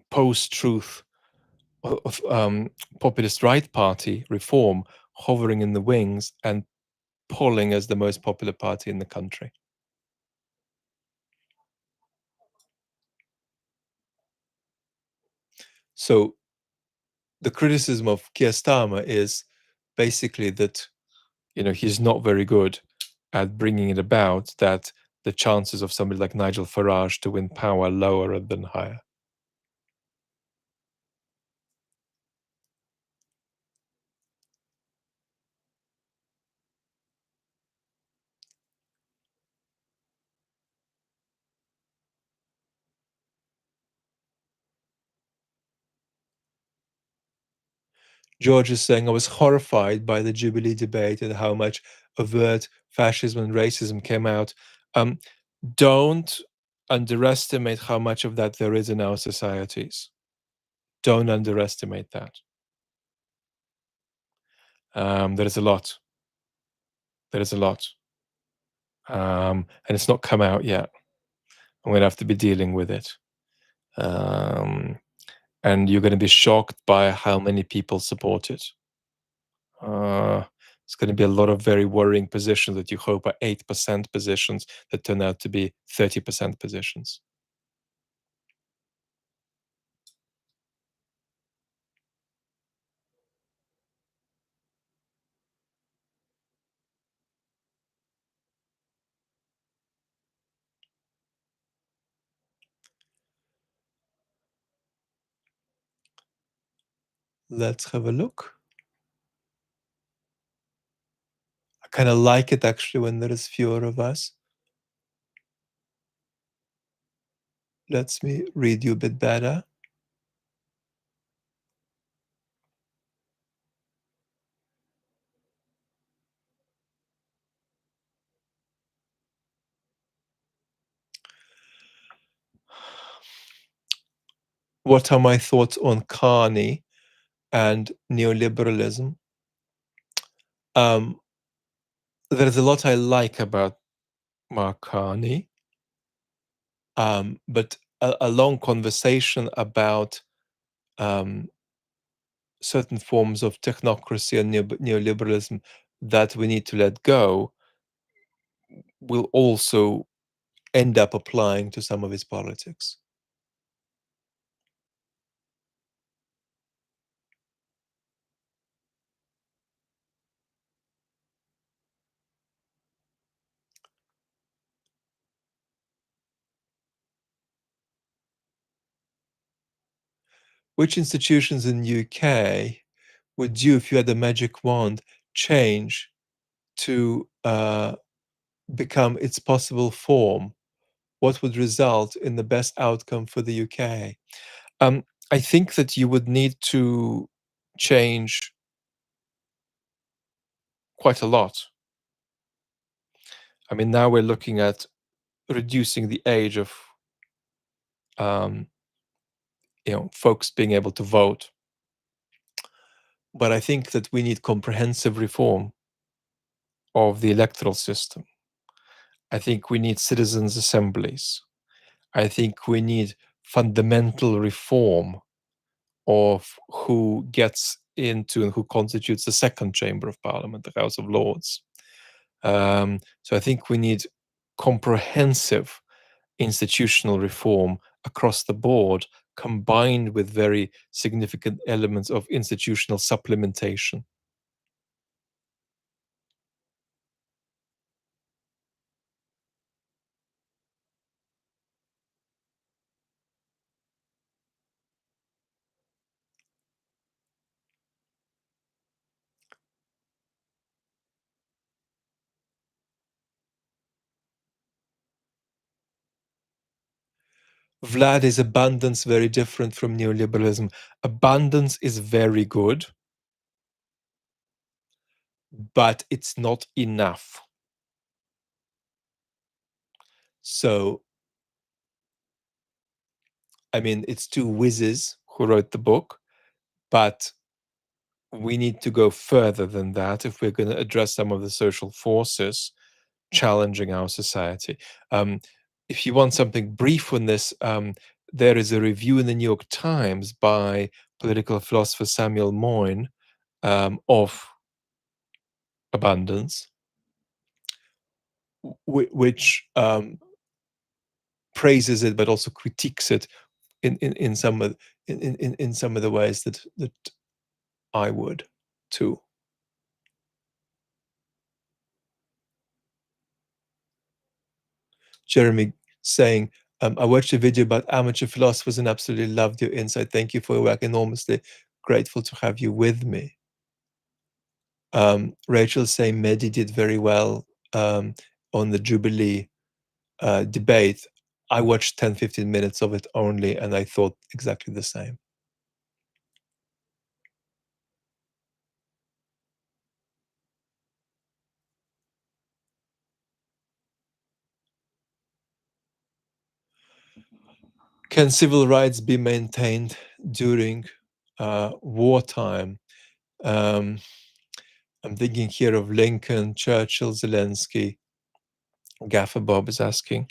post-truth of populist right party reform hovering in the wings and polling as the most popular party in the country. So the criticism of Keir Starmer is basically that he's not very good at bringing it about that the chances of somebody like Nigel Farage to win power are lower rather than higher. George is saying, I was horrified by the Jubilee debate and how much overt fascism and racism came out. Don't underestimate how much of that there is in our societies. Don't underestimate that. There is a lot. There is a lot. And it's not come out yet. I'm going to have to be dealing with it. And you're going to be shocked by how many people support it. It's going to be a lot of very worrying positions that you hope are 8% positions that turn out to be 30% positions. Let's have a look. I kind of like it actually when there is fewer of us. Let me read you a bit better. What are my thoughts on Carney and neoliberalism? There's a lot I like about Mark Carney, but a long conversation about certain forms of technocracy and neoliberalism that we need to let go will also end up applying to some of his politics. Which institutions in UK would you, if you had a magic wand, change to become its possible form? What would result in the best outcome for the UK? I think that you would need to change quite a lot. I mean, now we're looking at reducing the age of folks being able to vote. But I think that we need comprehensive reform of the electoral system. I think we need citizens' assemblies. I think we need fundamental reform of who gets into and who constitutes the second chamber of parliament, the House of Lords. So I think we need comprehensive institutional reform across the board, combined with very significant elements of institutional supplementation. Vlad, is abundance very different from neoliberalism? Abundance is very good, but it's not enough. So, I mean, it's two whizzes who wrote the book, but we need to go further than that if we're going to address some of the social forces challenging our society. If you want something brief on this, there is a review in the New York Times by political philosopher Samuel Moyn of abundance, which praises it but also critiques it in some of in some of the ways that I would too. Jeremy saying, I watched a video about amateur philosophers and absolutely loved your insight. Thank you for your work. Enormously grateful to have you with me. Rachel saying Mehdi did very well on the Jubilee debate. I watched 10, 15 minutes of it only, and I thought exactly the same. Can civil rights be maintained during wartime? Um, I'm thinking here of Lincoln, Churchill, Zelensky. Gaffer Bob is asking.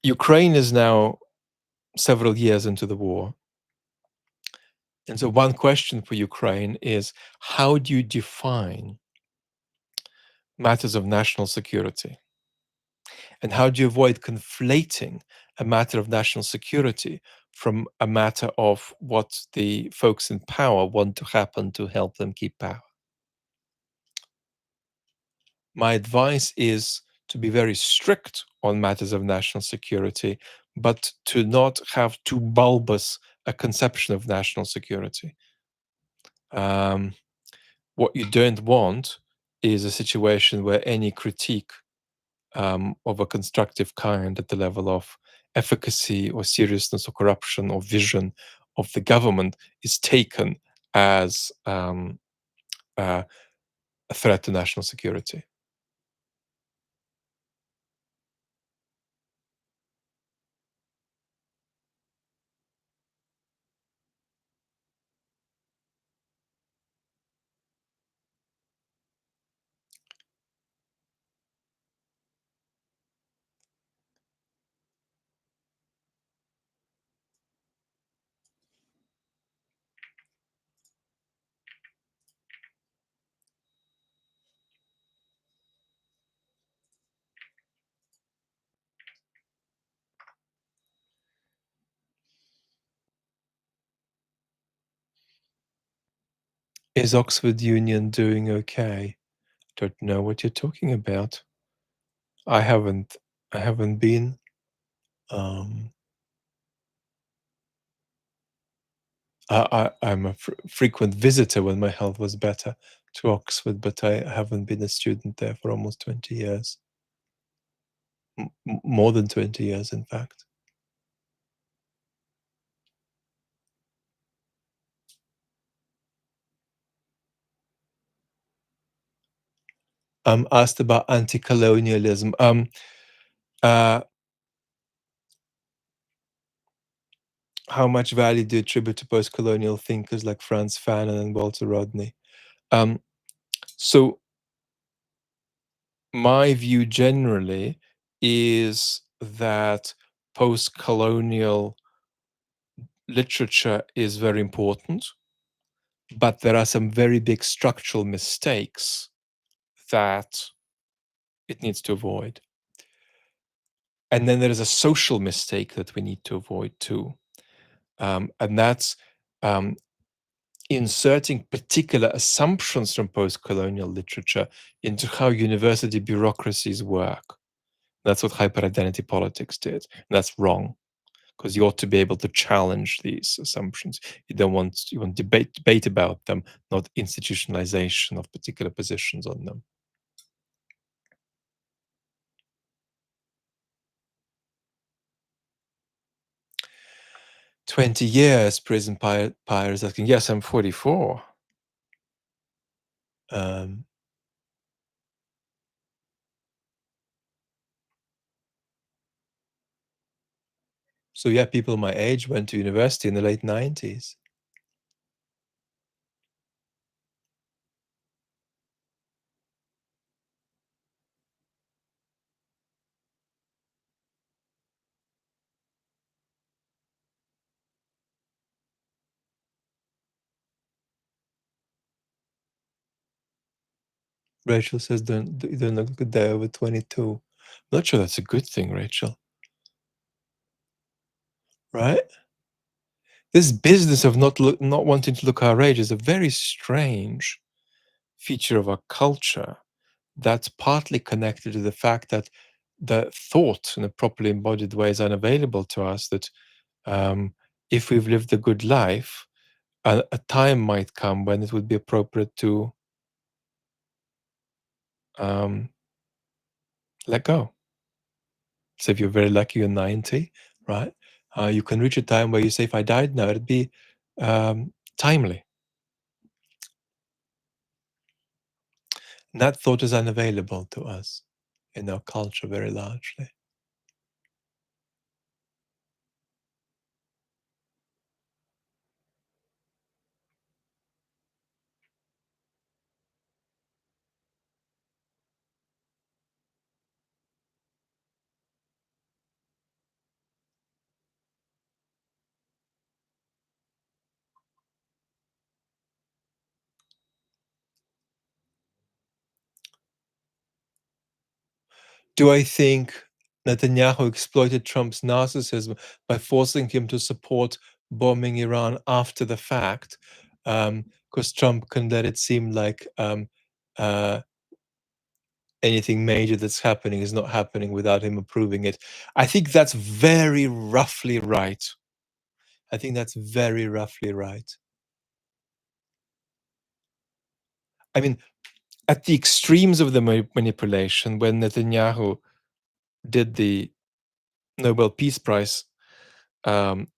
Ukraine is now several years into the war. And so, one question for Ukraine is, how do you define matters of national security? And how do you avoid conflating a matter of national security from a matter of what the folks in power want to happen to help them keep power? My advice is to be very strict on matters of national security, but to not have too bulbous a conception of national security. What you don't want is a situation where any critique of a constructive kind at the level of efficacy or seriousness or corruption or vision of the government is taken as a threat to national security. Is Oxford Union doing okay? Don't know what you're talking about. I haven't. I haven't been. Um, I'm a frequent visitor when my health was better to Oxford, but I haven't been a student there for almost 20 years. More than 20 years, in fact. Asked about anti-colonialism. Uh, how much value do you attribute to post-colonial thinkers like Franz Fanon and Walter Rodney? Um, so my view generally is that post-colonial literature is very important, but there are some very big structural mistakes that it needs to avoid. And then there is a social mistake that we need to avoid too. And that's um, inserting particular assumptions from post-colonial literature into how university bureaucracies work. That's what hyper-identity politics did. And that's wrong, because you ought to be able to challenge these assumptions. You want debate about them, not institutionalization of particular positions on them. 20 years, prison pyre is asking. Yes, I'm 44. Um, so yeah, people my age went to university in the late 90s. Rachel says, don't look a good day over 22. Not sure that's a good thing, Rachel. Right? This business of not wanting to look our age is a very strange feature of our culture that's partly connected to the fact that the thought in a properly embodied way is unavailable to us, that if we've lived a good life, a time might come when it would be appropriate to let go. So if you're very lucky, you're 90, right? You can reach a time where you say, if I died now, it'd be timely. And that thought is unavailable to us in our culture very largely. Do I think Netanyahu exploited Trump's narcissism by forcing him to support bombing Iran after the fact? Because Trump can let it seem like uh, anything major that's happening is not happening without him approving it. I think that's very roughly right. I think that's very roughly right. I mean, at the extremes of the manipulation, when Netanyahu did the Nobel Peace Prize um,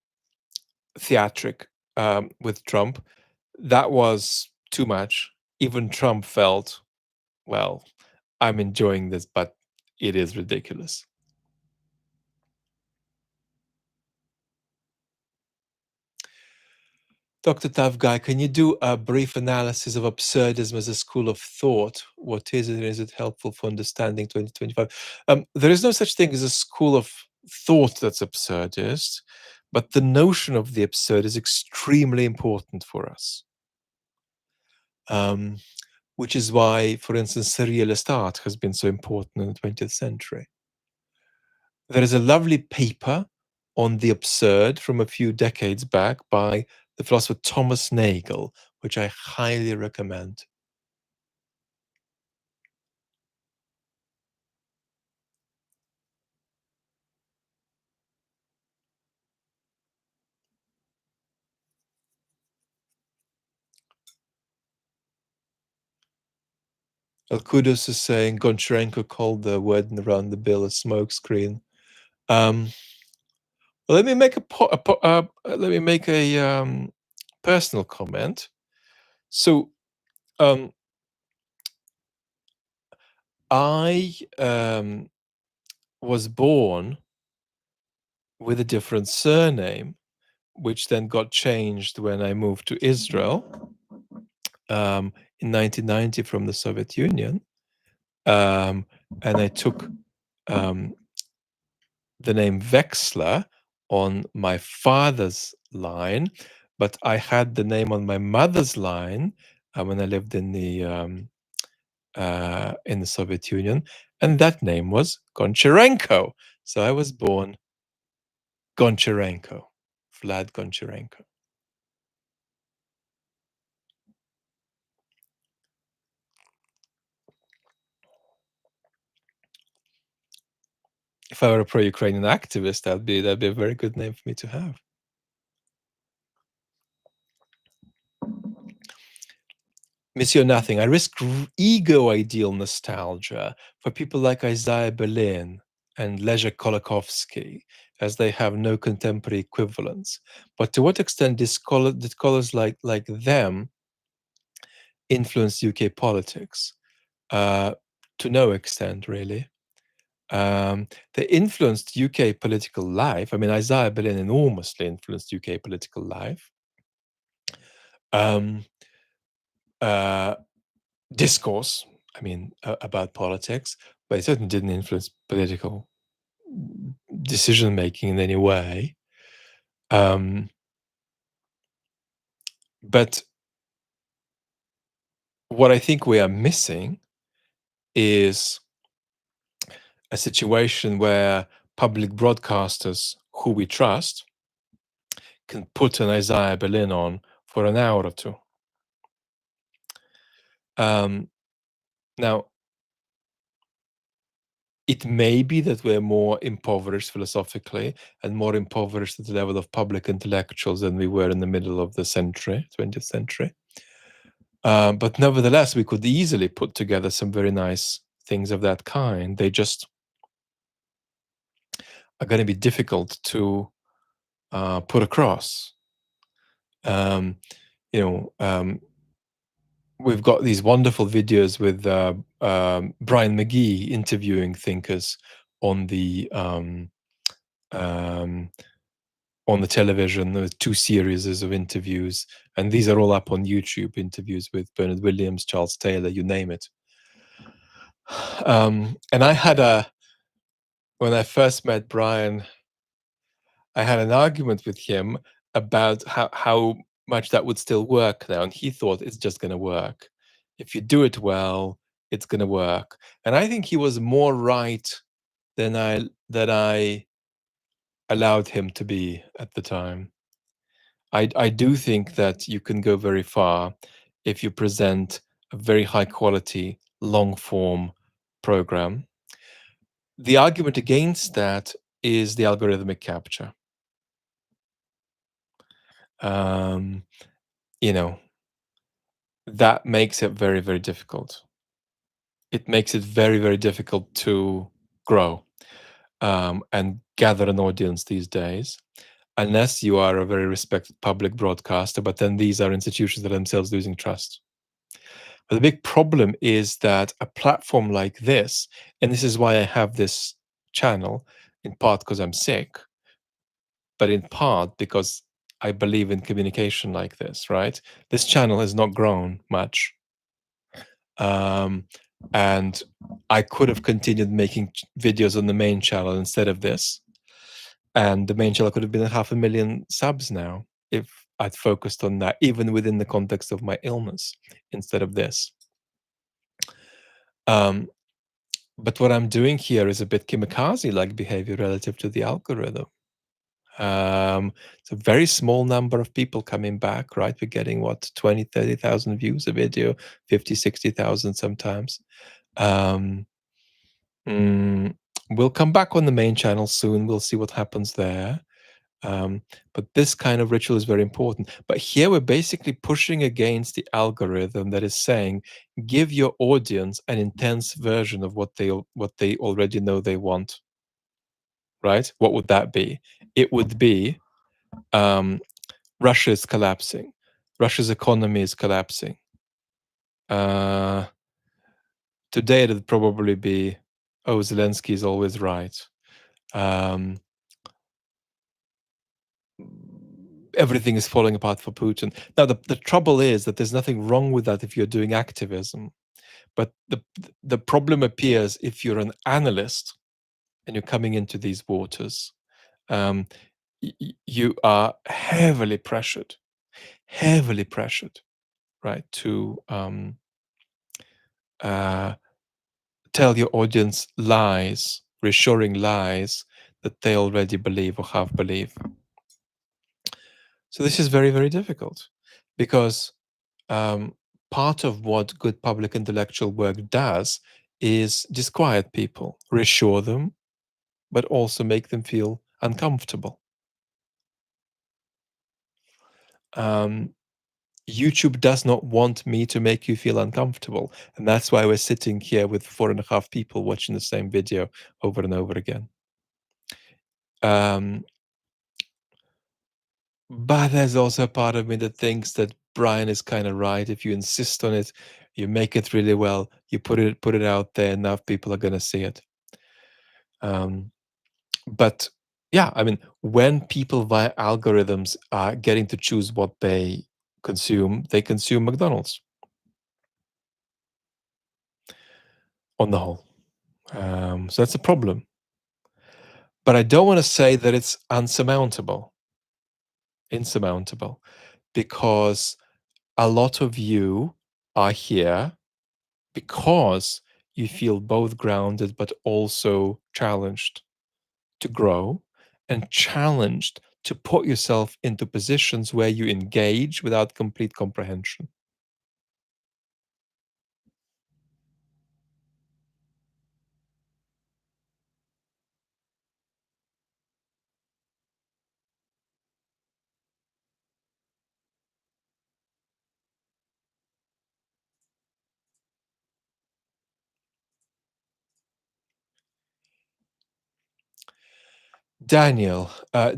theatric with Trump, that was too much. Even Trump felt, well, I'm enjoying this, but it is ridiculous. Dr. Tough Guy, can you do a brief analysis of absurdism as a school of thought? What is it, and is it helpful for understanding 2025? There is no such thing as a school of thought that's absurdist, but the notion of the absurd is extremely important for us. Which is why, for instance, surrealist art has been so important in the 20th century. There is a lovely paper on the absurd from a few decades back by the philosopher Thomas Nagel, which I highly recommend. Kudos is saying Goncharenko called the word around the bill a smokescreen. Well, let me make a personal comment. So I was born with a different surname, which then got changed when I moved to Israel in 1990 from the Soviet Union. And I took the name Wexler on my father's line, but I had the name on my mother's line when I lived in the Soviet Union, and that name was Goncharenko. So I was born Goncharenko, Vlad Goncharenko. If I were a pro-Ukrainian activist, that'd be a very good name for me to have. Monsieur Nothing, I risk ego-ideal nostalgia for people like Isaiah Berlin and Leszek Kolakowski, as they have no contemporary equivalents. But to what extent did scholars like them influence UK politics? To no extent, really. They influenced UK political life. I mean, Isaiah Berlin enormously influenced UK political life. Discourse, I mean, about politics, but it certainly didn't influence political decision making in any way. But what I think we are missing is a situation where public broadcasters who we trust can put an Isaiah Berlin on for an hour or two. Now, it may be that we're more impoverished philosophically and more impoverished at the level of public intellectuals than we were in the middle of the century, 20th century. But nevertheless, we could easily put together some very nice things of that kind. They just are going to be difficult to put across. We've got these wonderful videos with Brian McGee interviewing thinkers on the television. There were 2 series of interviews, and these are all up on YouTube. Interviews with Bernard Williams, Charles Taylor, you name it. And I had when I first met Brian, I had an argument with him about how much that would still work now, and he thought it's just going to work. If you do it well, it's going to work. And I think he was more right than I allowed him to be at the time. I do think that you can go very far if you present a very high quality, long form program. The argument against that is the algorithmic capture. That makes it very, very difficult. It makes it very, very difficult to grow and gather an audience these days, unless you are a very respected public broadcaster. But then these are institutions that are themselves losing trust. But the big problem is that a platform like this, and this is why I have this channel, in part because I'm sick, but in part because I believe in communication like this, right? This channel has not grown much. And I could have continued making videos on the main channel instead of this. And the main channel could have been 500,000 subs now if I'd focused on that, even within the context of my illness, instead of this. But what I'm doing here is a bit kamikaze-like behavior relative to the algorithm. It's a very small number of people coming back, right? We're getting, 20, 30,000 views a video, 50, 60,000 sometimes. We'll come back on the main channel soon. We'll see what happens there. But this kind of ritual is very important. But here we're basically pushing against the algorithm that is saying, give your audience an intense version of what they already know they want. Right? What would that be? It would be Russia is collapsing. Russia's economy is collapsing. Today it'd probably be, oh, Zelensky is always right. everything is falling apart for Putin. Now, the trouble is that there's nothing wrong with that if you're doing activism. But the problem appears if you're an analyst and you're coming into these waters. Um, you are heavily pressured, right, to uh, tell your audience lies, reassuring lies that they already believe or have believed. So this is very, very difficult because part of what good public intellectual work does is disquiet people, reassure them, but also make them feel uncomfortable. YouTube does not want me to make you feel uncomfortable. And that's why we're sitting here with 4.5 people watching the same video over and over again. But there's also a part of me that thinks that Brian is kind of right. If you insist on it, you make it really well, you put it out there, enough people are going to see it. But yeah, I mean, when people via algorithms are getting to choose what they consume McDonald's on the whole. So that's a problem. But I don't want to say that it's insurmountable, because a lot of you are here because you feel both grounded but also challenged to grow and challenged to put yourself into positions where you engage without complete comprehension. Daniel,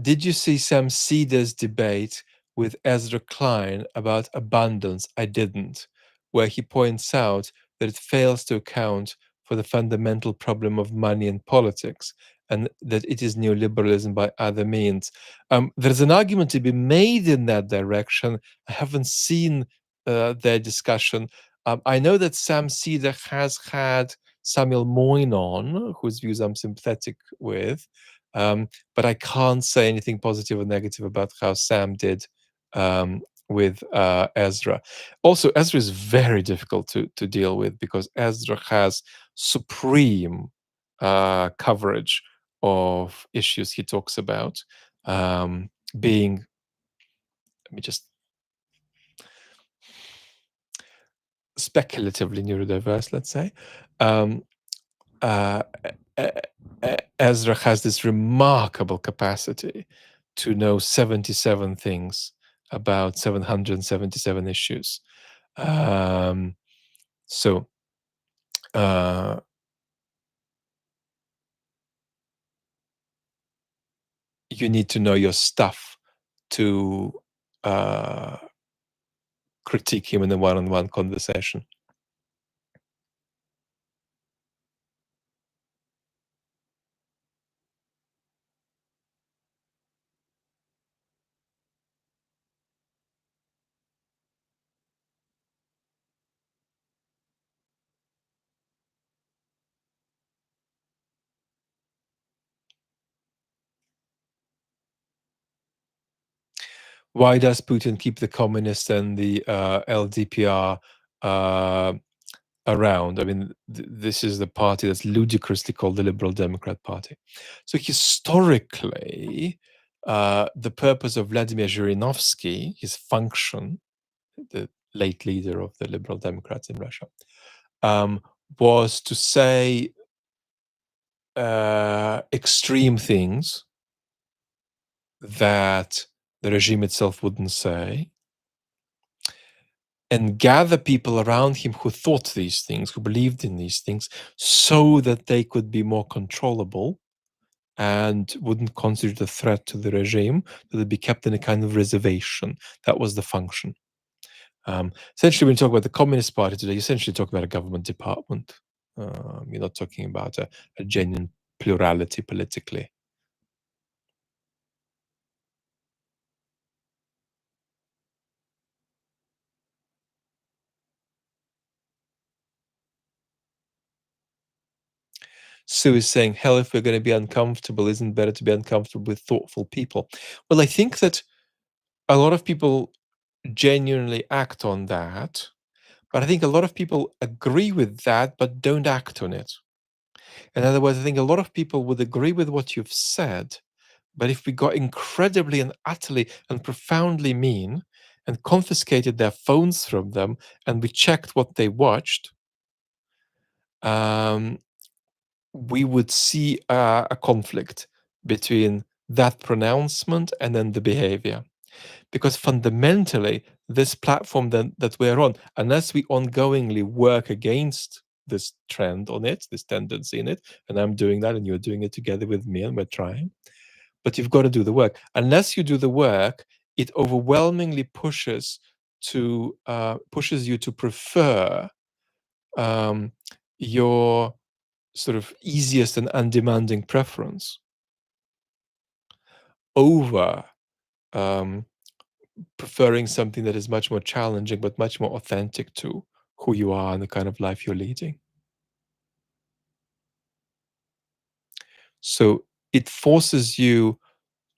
did you see Sam Cedars debate with Ezra Klein about abundance? I didn't, where he points out that it fails to account for the fundamental problem of money and politics, and that it is neoliberalism by other means. There's an argument to be made in that direction. I haven't seen their discussion. I know that Sam Cedar has had Samuel Moyn on, whose views I'm sympathetic with. But I can't say anything positive or negative about how Sam did with Ezra. Also, Ezra is very difficult to deal with because Ezra has supreme coverage of issues he talks about, being, let me just, speculatively neurodiverse, let's say. Uh, Ezra has this remarkable capacity to know 77 things about 777 issues. So you need to know your stuff to critique him in a one-on-one conversation. Why does Putin keep the communists and the LDPR around? I mean, this is the party that's ludicrously called the Liberal Democrat Party. So historically, the purpose of Vladimir Zhirinovsky, his function, the late leader of the Liberal Democrats in Russia, was to say extreme things that the regime itself wouldn't say, and gather people around him who thought these things, who believed in these things, so that they could be more controllable and wouldn't constitute a threat to the regime, that they'd be kept in a kind of reservation. That was the function. Essentially, when you talk about the Communist Party today, you essentially talk about a government department. You're not talking about a genuine plurality politically. Sue is saying, hell, if we're going to be uncomfortable, isn't it better to be uncomfortable with thoughtful people? Well, I think that a lot of people genuinely act on that, but I think a lot of people agree with that, but don't act on it. In other words, I think a lot of people would agree with what you've said, but if we got incredibly and utterly and profoundly mean and confiscated their phones from them and we checked what they watched, um, we would see a conflict between that pronouncement and then the behavior. Because fundamentally, this platform that we're on, unless we ongoingly work against this trend on it, this tendency in it, and I'm doing that and you're doing it together with me and we're trying, but you've got to do the work. Unless you do the work, it overwhelmingly pushes you to prefer um, your sort of easiest and undemanding preference over um, preferring something that is much more challenging but much more authentic to who you are and the kind of life you're leading. So it forces you,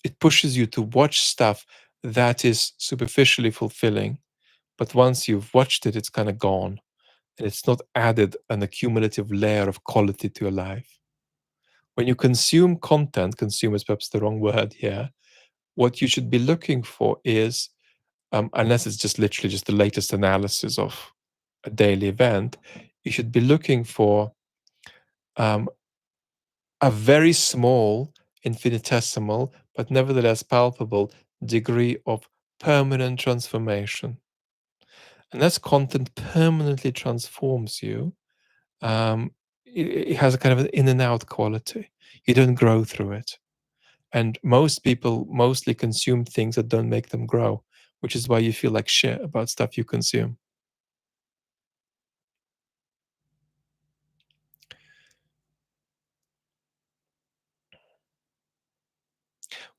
it pushes you to watch stuff that is superficially fulfilling, but once you've watched it, it's kind of gone and it's not added an accumulative layer of quality to your life. When you consume content, consume is perhaps the wrong word here, what you should be looking for is, unless it's just literally just the latest analysis of a daily event, you should be looking for um, a very small, infinitesimal, but nevertheless palpable degree of permanent transformation. Unless content permanently transforms you, it has a kind of an in and out quality. You don't grow through it. And most people mostly consume things that don't make them grow, which is why you feel like shit about stuff you consume.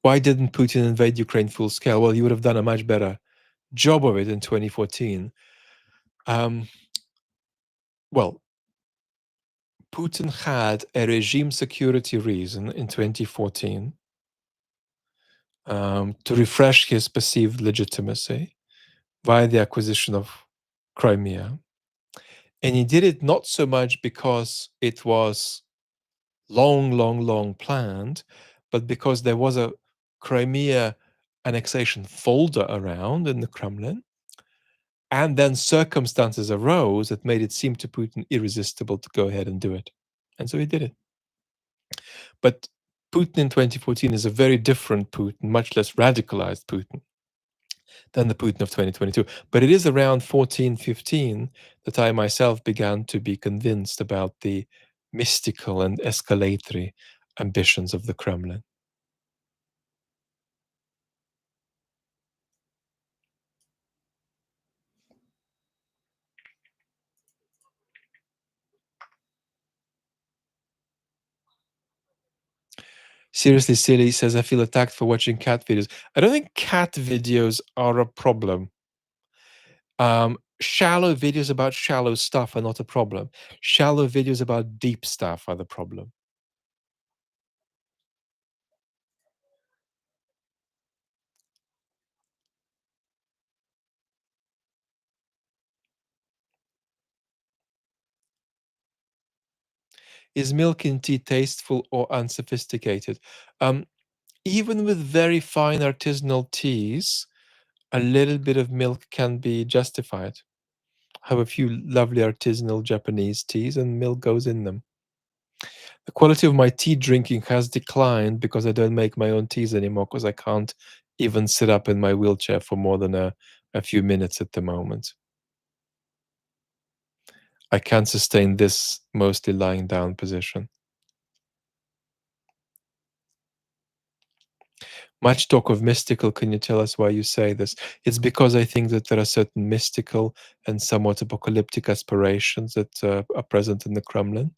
Why didn't Putin invade Ukraine full scale? Well, he would have done a much better job of it in 2014. Um, well, Putin had a regime security reason in 2014 to refresh his perceived legitimacy via the acquisition of Crimea. And he did it not so much because it was long planned, but because there was a Crimea annexation folder around in the Kremlin. And then circumstances arose that made it seem to Putin irresistible to go ahead and do it. And so he did it. But Putin in 2014 is a very different Putin, much less radicalized Putin than the Putin of 2022. But it is around 14, 15 that I myself began to be convinced about the mystical and escalatory ambitions of the Kremlin. Seriously, Silly says, I feel attacked for watching cat videos. I don't think cat videos are a problem. Shallow videos about shallow stuff are not a problem. Shallow videos about deep stuff are the problem. Is milk in tea tasteful or unsophisticated? Even with very fine artisanal teas, a little bit of milk can be justified. I have a few lovely artisanal Japanese teas, and milk goes in them. The quality of my tea drinking has declined because I don't make my own teas anymore because I can't even sit up in my wheelchair for more than a few minutes at the moment. I can't sustain this mostly lying down position. Much talk of mystical. Can you tell us why you say this? It's because I think that there are certain mystical and somewhat apocalyptic aspirations that are present in the Kremlin.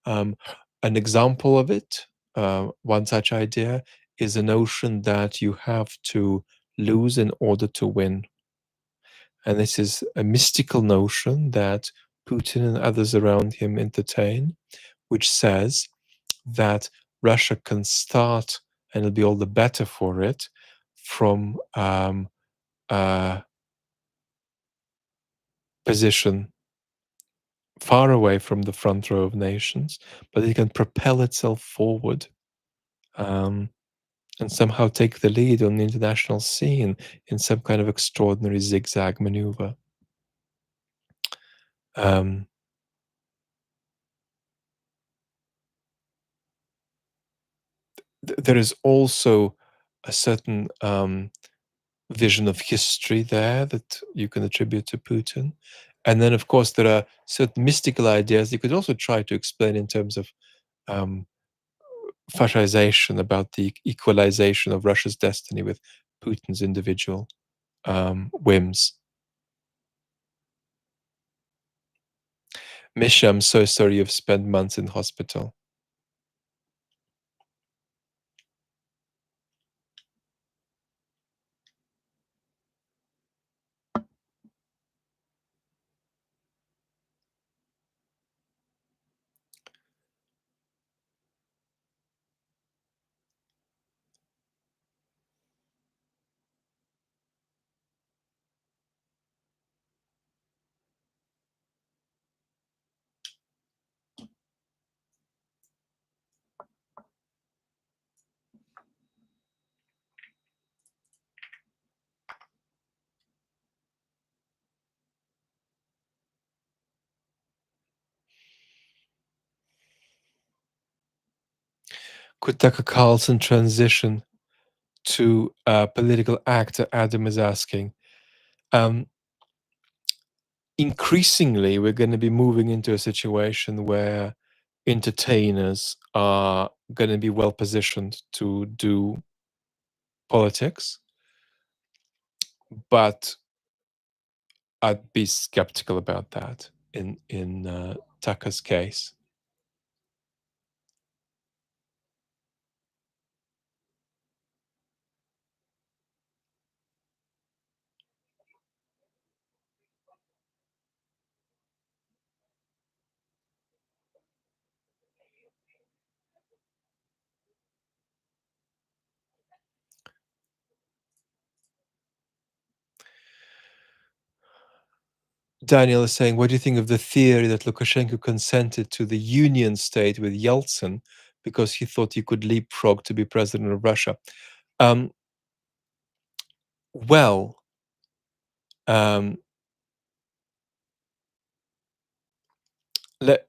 Um, an example of it, one such idea, is a notion that you have to lose in order to win. And this is a mystical notion that Putin and others around him entertain, which says that Russia can start, and it'll be all the better for it, from a position far away from the front row of nations, but it can propel itself forward, um, and somehow take the lead on the international scene in some kind of extraordinary zigzag maneuver. Um, there is also a certain vision of history there that you can attribute to Putin. And then, of course, there are certain mystical ideas you could also try to explain in terms of um, fascisization, about the equalization of Russia's destiny with Putin's individual whims. Misha, I'm so sorry you've spent months in hospital. Could Tucker Carlson transition to a political actor? Adam is asking. Um, Increasingly, we're going to be moving into a situation where entertainers are going to be well positioned to do politics, but I'd be skeptical about that in Tucker's case. Daniel is saying, what do you think of the theory that Lukashenko consented to the union state with Yeltsin because he thought he could leapfrog to be president of Russia? Um, well, um, let,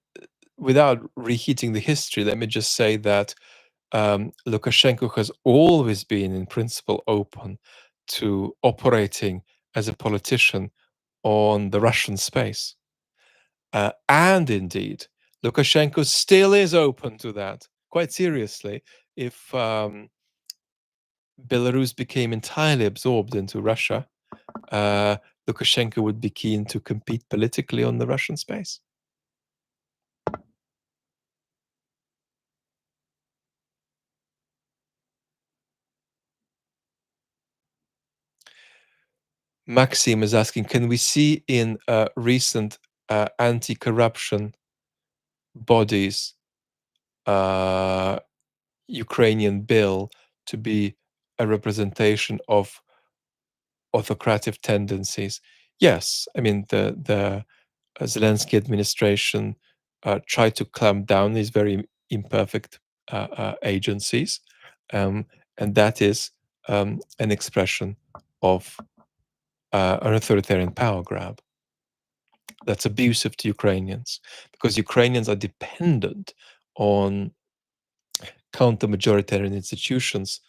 without reheating the history, let me just say that Lukashenko has always been, in principle, open to operating as a politician on the Russian space. And indeed, Lukashenko still is open to that, quite seriously. If Belarus became entirely absorbed into Russia, uh, Lukashenko would be keen to compete politically on the Russian space. Maxim is asking, can we see in recent anti-corruption bodies Ukrainian bill to be a representation of autocratic tendencies? Yes, I mean the Zelensky administration tried to clamp down these very imperfect agencies, and that is an expression of an authoritarian power grab that's abusive to Ukrainians, because Ukrainians are dependent on counter-majoritarian institutions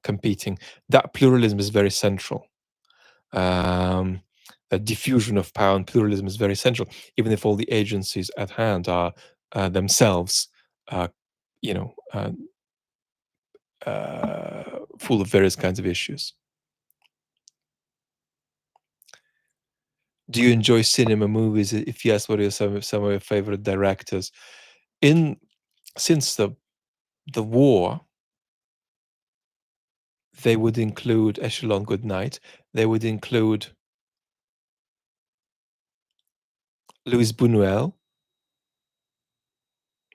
competing. That pluralism is very central. A diffusion of power and pluralism is very central, even if all the agencies at hand are themselves, uh, you know, full of various kinds of issues. Do you enjoy cinema, movies? If yes, what are some of your favorite directors? In Since the war, they would include Echelon Goodnight. They would include Louis Buñuel,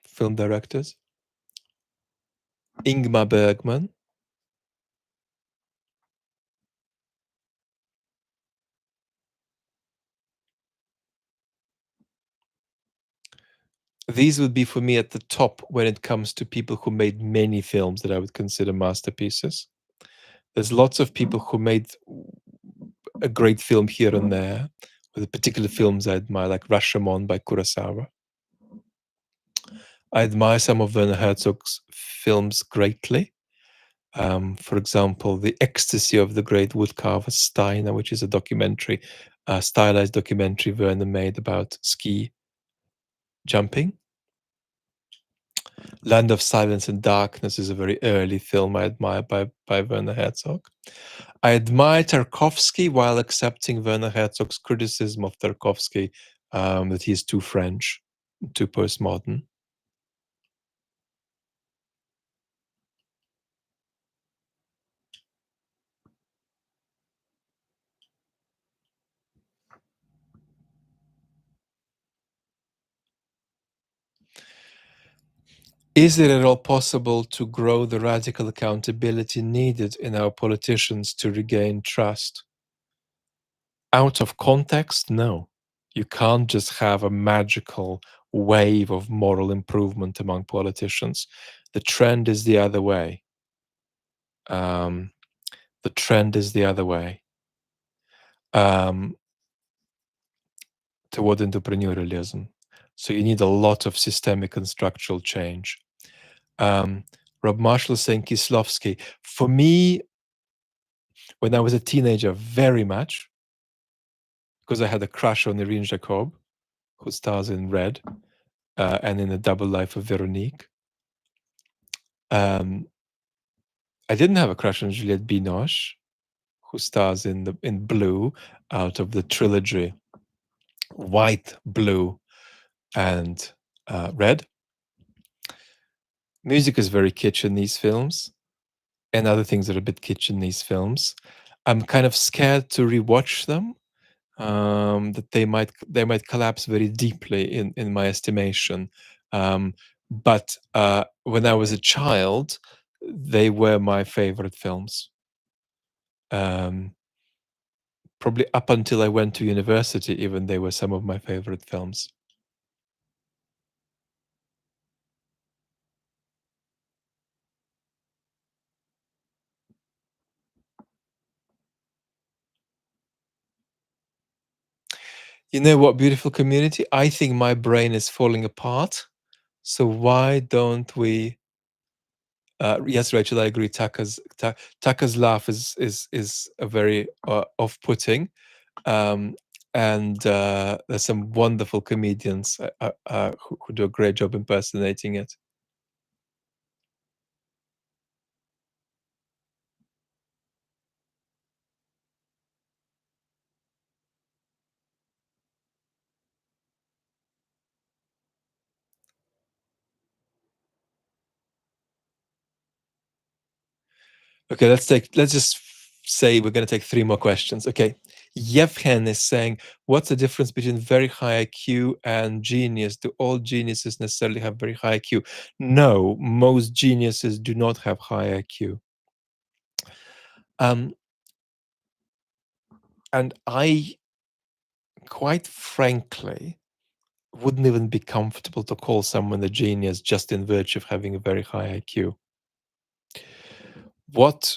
film directors. Ingmar Bergman. These would be for me at the top when it comes to people who made many films that I would consider masterpieces. There's lots of people who made a great film here and there, with the particular films I admire, like Rashomon by Kurosawa. I admire some of Werner Herzog's films greatly. For example, The Ecstasy of the Great Woodcarver Steiner, which is a documentary, a stylized documentary Werner made about ski jumping. Land of Silence and Darkness is a very early film I admire by Werner Herzog. I admire Tarkovsky while accepting Werner Herzog's criticism of Tarkovsky, that he is too French, too postmodern. Is it at all possible to grow the radical accountability needed in our politicians to regain trust? Out of context, no. You can't just have a magical wave of moral improvement among politicians. The trend is the other way. Um, the trend is the other way, um, toward entrepreneurialism. So you need a lot of systemic and structural change. Rob Marshall is saying Kislovsky. For me, when I was a teenager, very much, because I had a crush on Irene Jacob, who stars in Red and in A Double Life of Veronique. Um, I didn't have a crush on Juliette Binoche, who stars in Blue, out of the trilogy White, Blue, and Red. Music is very kitsch in these films, and other things are a bit kitsch in these films. I'm kind of scared to rewatch them, that they might collapse very deeply in my estimation. But when I was a child, they were my favorite films. Um, Probably up until I went to university, even they were some of my favorite films. You know what, beautiful community? I think my brain is falling apart. So why don't we? Yes, Rachel, I agree. Tucker's laugh is a very off-putting, um, and there's some wonderful comedians who do a great job impersonating it. Okay, let's just say we're going to take three more questions. Okay, Yevhen is saying, what's the difference between very high IQ and genius? Do all geniuses necessarily have very high IQ? No, most geniuses do not have high IQ. Um, and I, quite frankly, wouldn't even be comfortable to call someone a genius just in virtue of having a very high IQ. What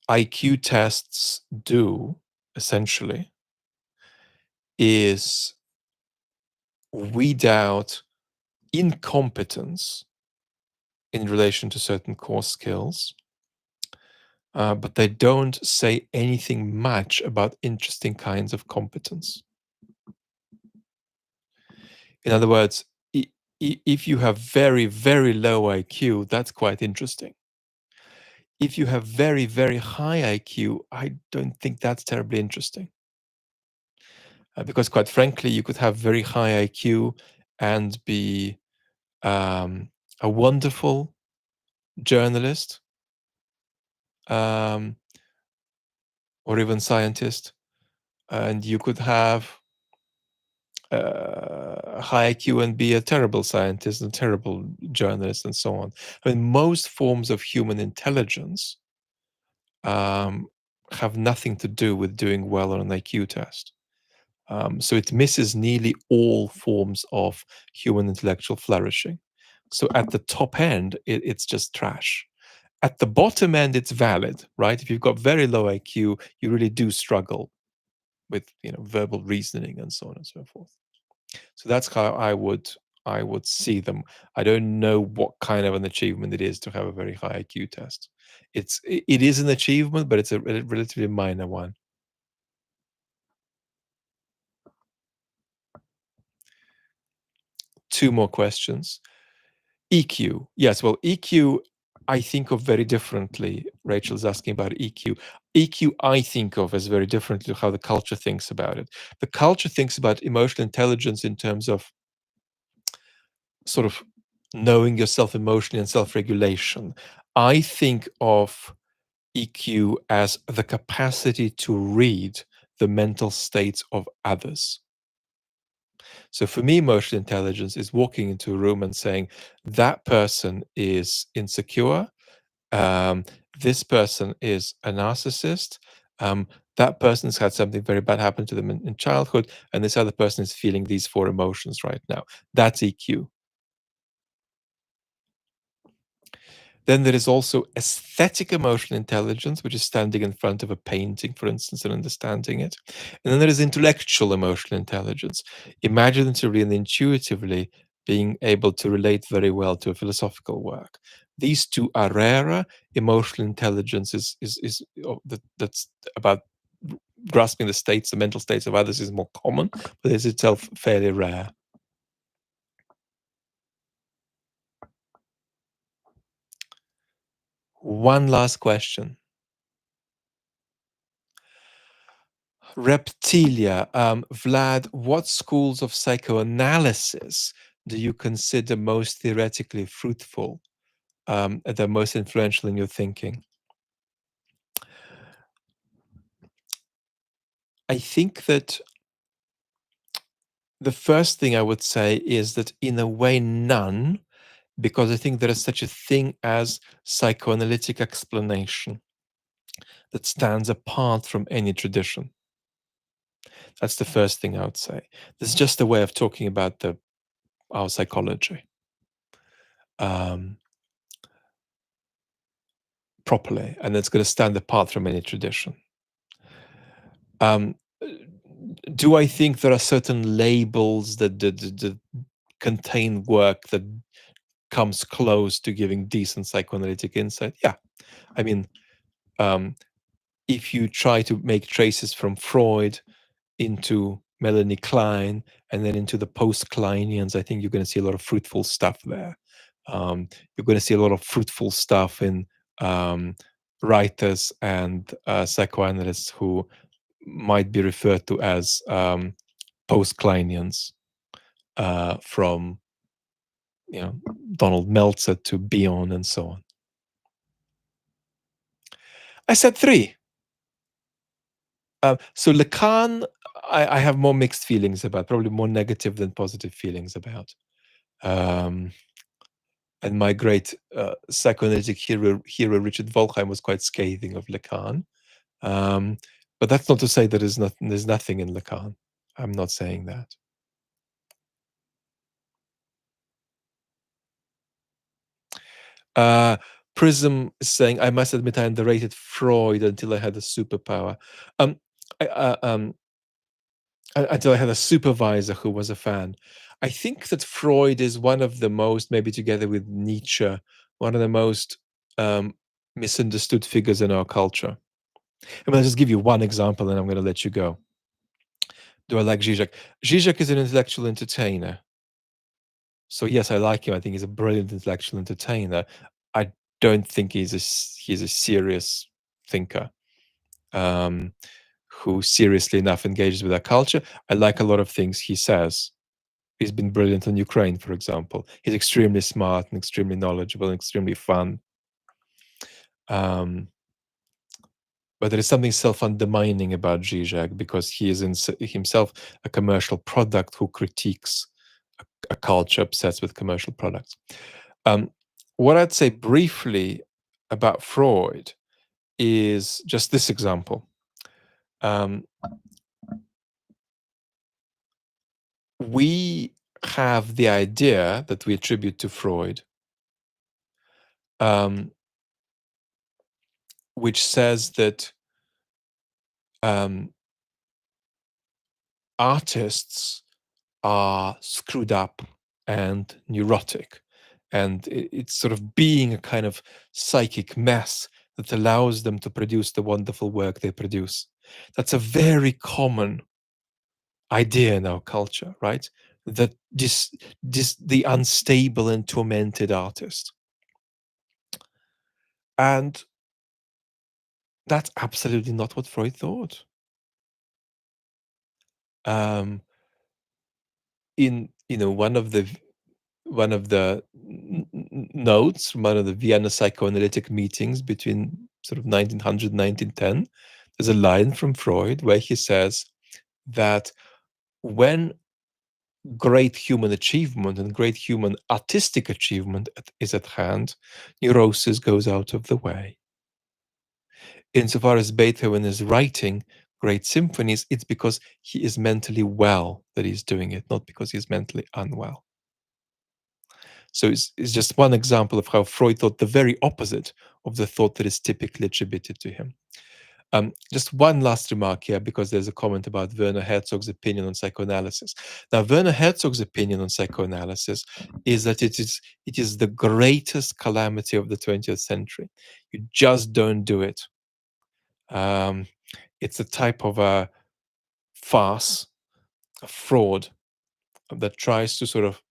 IQ tests do, essentially, is weed out incompetence in relation to certain core skills, but they don't say anything much about interesting kinds of competence. In other words, if you have very, very low IQ, that's quite interesting. If you have very, very high IQ, I don't think that's terribly interesting. Because quite frankly, you could have very high IQ and be a wonderful journalist, um, or even scientist, and you could have high IQ and be a terrible scientist and terrible journalist and so on. I mean, most forms of human intelligence um, have nothing to do with doing well on an IQ test. So it misses nearly all forms of human intellectual flourishing. So at the top end, it's just trash. At the bottom end, it's valid, right? If you've got very low IQ, you really do struggle with verbal reasoning and so on and so forth. So that's how I would see them. I don't know what kind of an achievement it is to have a very high IQ test. It is an achievement, but it's a relatively minor one. Two more questions. EQ. Yes, well, EQ I think of very differently. Rachel's asking about EQ. EQ I think of as very differently to how the culture thinks about it. The culture thinks about emotional intelligence in terms of sort of knowing yourself emotionally and self-regulation. I think of EQ as the capacity to read the mental states of others. So for me, emotional intelligence is walking into a room and saying, that person is insecure. Um, this person is a narcissist. Um, that person's had something very bad happen to them in childhood, and this other person is feeling these four emotions right now. That's EQ. Then there is also aesthetic emotional intelligence, which is standing in front of a painting, for instance, and understanding it. And then there is intellectual emotional intelligence, imaginatively and intuitively being able to relate very well to a philosophical work. These two are rarer. Emotional intelligence that's about grasping the states, the mental states of others is more common, but is itself fairly rare. One last question. Reptilia. Vlad, what schools of psychoanalysis do you consider most theoretically fruitful, the most influential in your thinking? I think that the first thing I would say is that, in a way, none, because I think there is such a thing as psychoanalytic explanation that stands apart from any tradition. That's the first thing I would say. This is just a way of talking about our psychology. Um, Properly, and it's going to stand apart from any tradition. Um, do I think there are certain labels that contain work that comes close to giving decent psychoanalytic insight? Yeah, I mean, if you try to make traces from Freud into Melanie Klein and then into the post-Kleinians, I think you're going to see a lot of fruitful stuff there. You're going to see a lot of fruitful stuff in writers and psychoanalysts who might be referred to as post-Kleinians, from Donald Meltzer to Bion and so on. I said three. So Lacan, I have more mixed feelings about, probably more negative than positive feelings about. Um, and my great psychoanalytic hero Richard Wolheim was quite scathing of Lacan. But that's not to say that there's nothing in Lacan. I'm not saying that. Uh, Prism is saying, I must admit I underrated Freud until I had a superpower. Um, I, until I had a supervisor who was a fan. I think that Freud is one of the most, maybe together with Nietzsche, one of the most misunderstood figures in our culture. I mean, I'll just give you one example and I'm going to let you go. Do I like Zizek? Zizek is an intellectual entertainer. So yes, I like him. I think he's a brilliant intellectual entertainer. I don't think he's a serious thinker, who seriously enough engages with our culture. I like a lot of things he says. He's been brilliant on Ukraine, for example. He's extremely smart and extremely knowledgeable and extremely fun. Um, But there is something self-undermining about Zizek because he is himself a commercial product who critiques a culture obsessed with commercial products. What I'd say briefly about Freud is just this example. We have the idea that we attribute to Freud, which says that artists are screwed up and neurotic, and it's sort of being a kind of psychic mess that allows them to produce the wonderful work they produce. That's a very common idea in our culture, right? That the unstable and tormented artist. And that's absolutely not what Freud thought. In one of the notes from one of the Vienna psychoanalytic meetings between sort of 1900 and 1910, there's a line from Freud where he says that when great human achievement and great human artistic achievement is at hand, neurosis goes out of the way. Insofar as Beethoven is writing great symphonies, it's because he is mentally well that he's doing it, not because he's mentally unwell. So it's just one example of how Freud thought the very opposite of the thought that is typically attributed to him. Just one last remark here, because there's a comment about Werner Herzog's opinion on psychoanalysis. Now, Werner Herzog's opinion on psychoanalysis is that it is the greatest calamity of the 20th century. You just don't do it. It's a type of a farce, a fraud that tries to sort of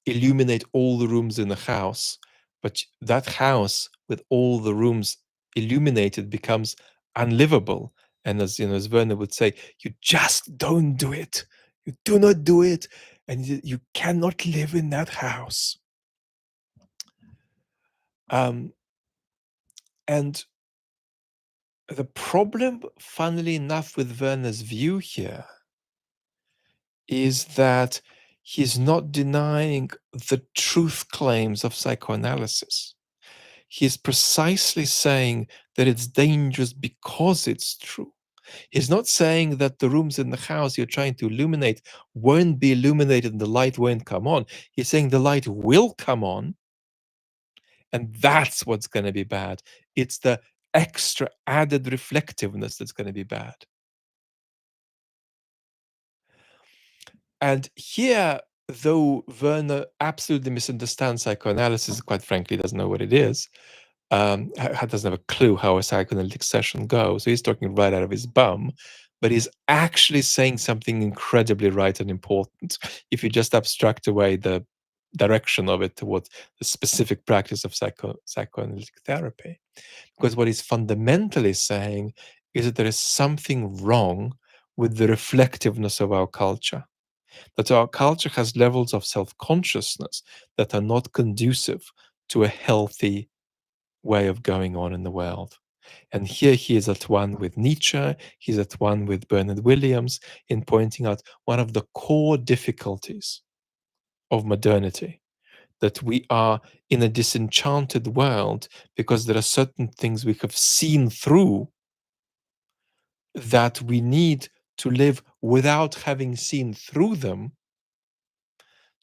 illuminate all the rooms in the house, but that house with all the rooms illuminated becomes unlivable. And as you know, as Werner would say, you just don't do it. You do not do it, and you cannot live in that house. And the problem, funnily enough, with Werner's view here is that he's not denying the truth claims of psychoanalysis. He's precisely saying that it's dangerous because it's true. He's not saying that the rooms in the house you're trying to illuminate won't be illuminated and the light won't come on. He's saying the light will come on, and that's what's going to be bad. It's the extra added reflectiveness that's going to be bad. And here, though Werner absolutely misunderstands psychoanalysis, quite frankly, doesn't know what it is, doesn't have a clue how a psychoanalytic session goes. So he's talking right out of his bum, but he's actually saying something incredibly right and important if you just abstract away the direction of it towards the specific practice of psychoanalytic therapy. Because what he's fundamentally saying is that there is something wrong with the reflectiveness of our culture, that our culture has levels of self-consciousness that are not conducive to a healthy way of going on in the world. And here he is at one with Nietzsche, he's at one with Bernard Williams in pointing out one of the core difficulties of modernity, that we are in a disenchanted world because there are certain things we have seen through that we need to live without having seen through them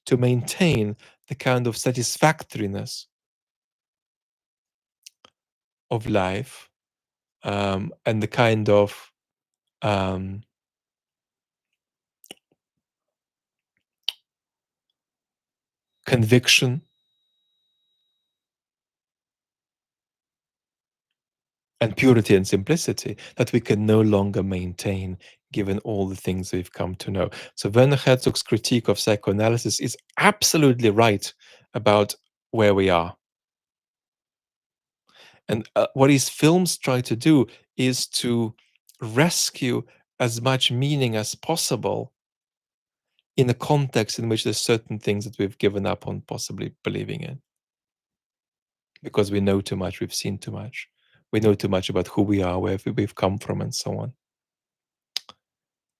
to maintain the kind of satisfactoriness of life, and the kind of conviction and purity and simplicity that we can no longer maintain given all the things we've come to know. So Werner Herzog's critique of psychoanalysis is absolutely right about where we are. And what his films try to do is to rescue as much meaning as possible in a context in which there's certain things that we've given up on possibly believing in. Because we know too much, we've seen too much, We know too much about who we are, where we've come from, and so on.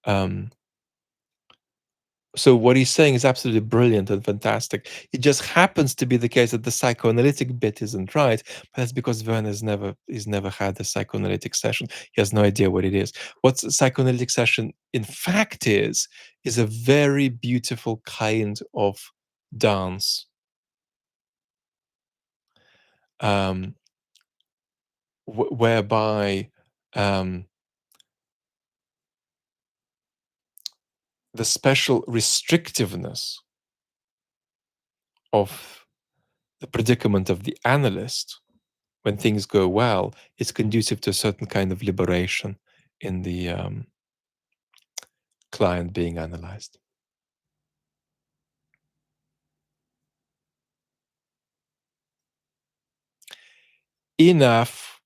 Um, so what he's saying is absolutely brilliant and fantastic. It just happens to be the case that the psychoanalytic bit isn't right, but that's because he's never had a psychoanalytic session. He has no idea what it is. What a psychoanalytic session in fact is a very beautiful kind of dance, um, whereby um, the special restrictiveness of the predicament of the analyst when things go well is conducive to a certain kind of liberation in the client being analyzed. Enough.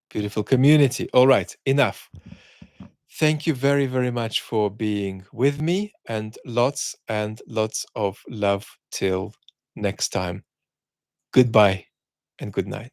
Beautiful community. All right, enough. Thank you very, very much for being with me, and lots of love till next time. Goodbye and good night.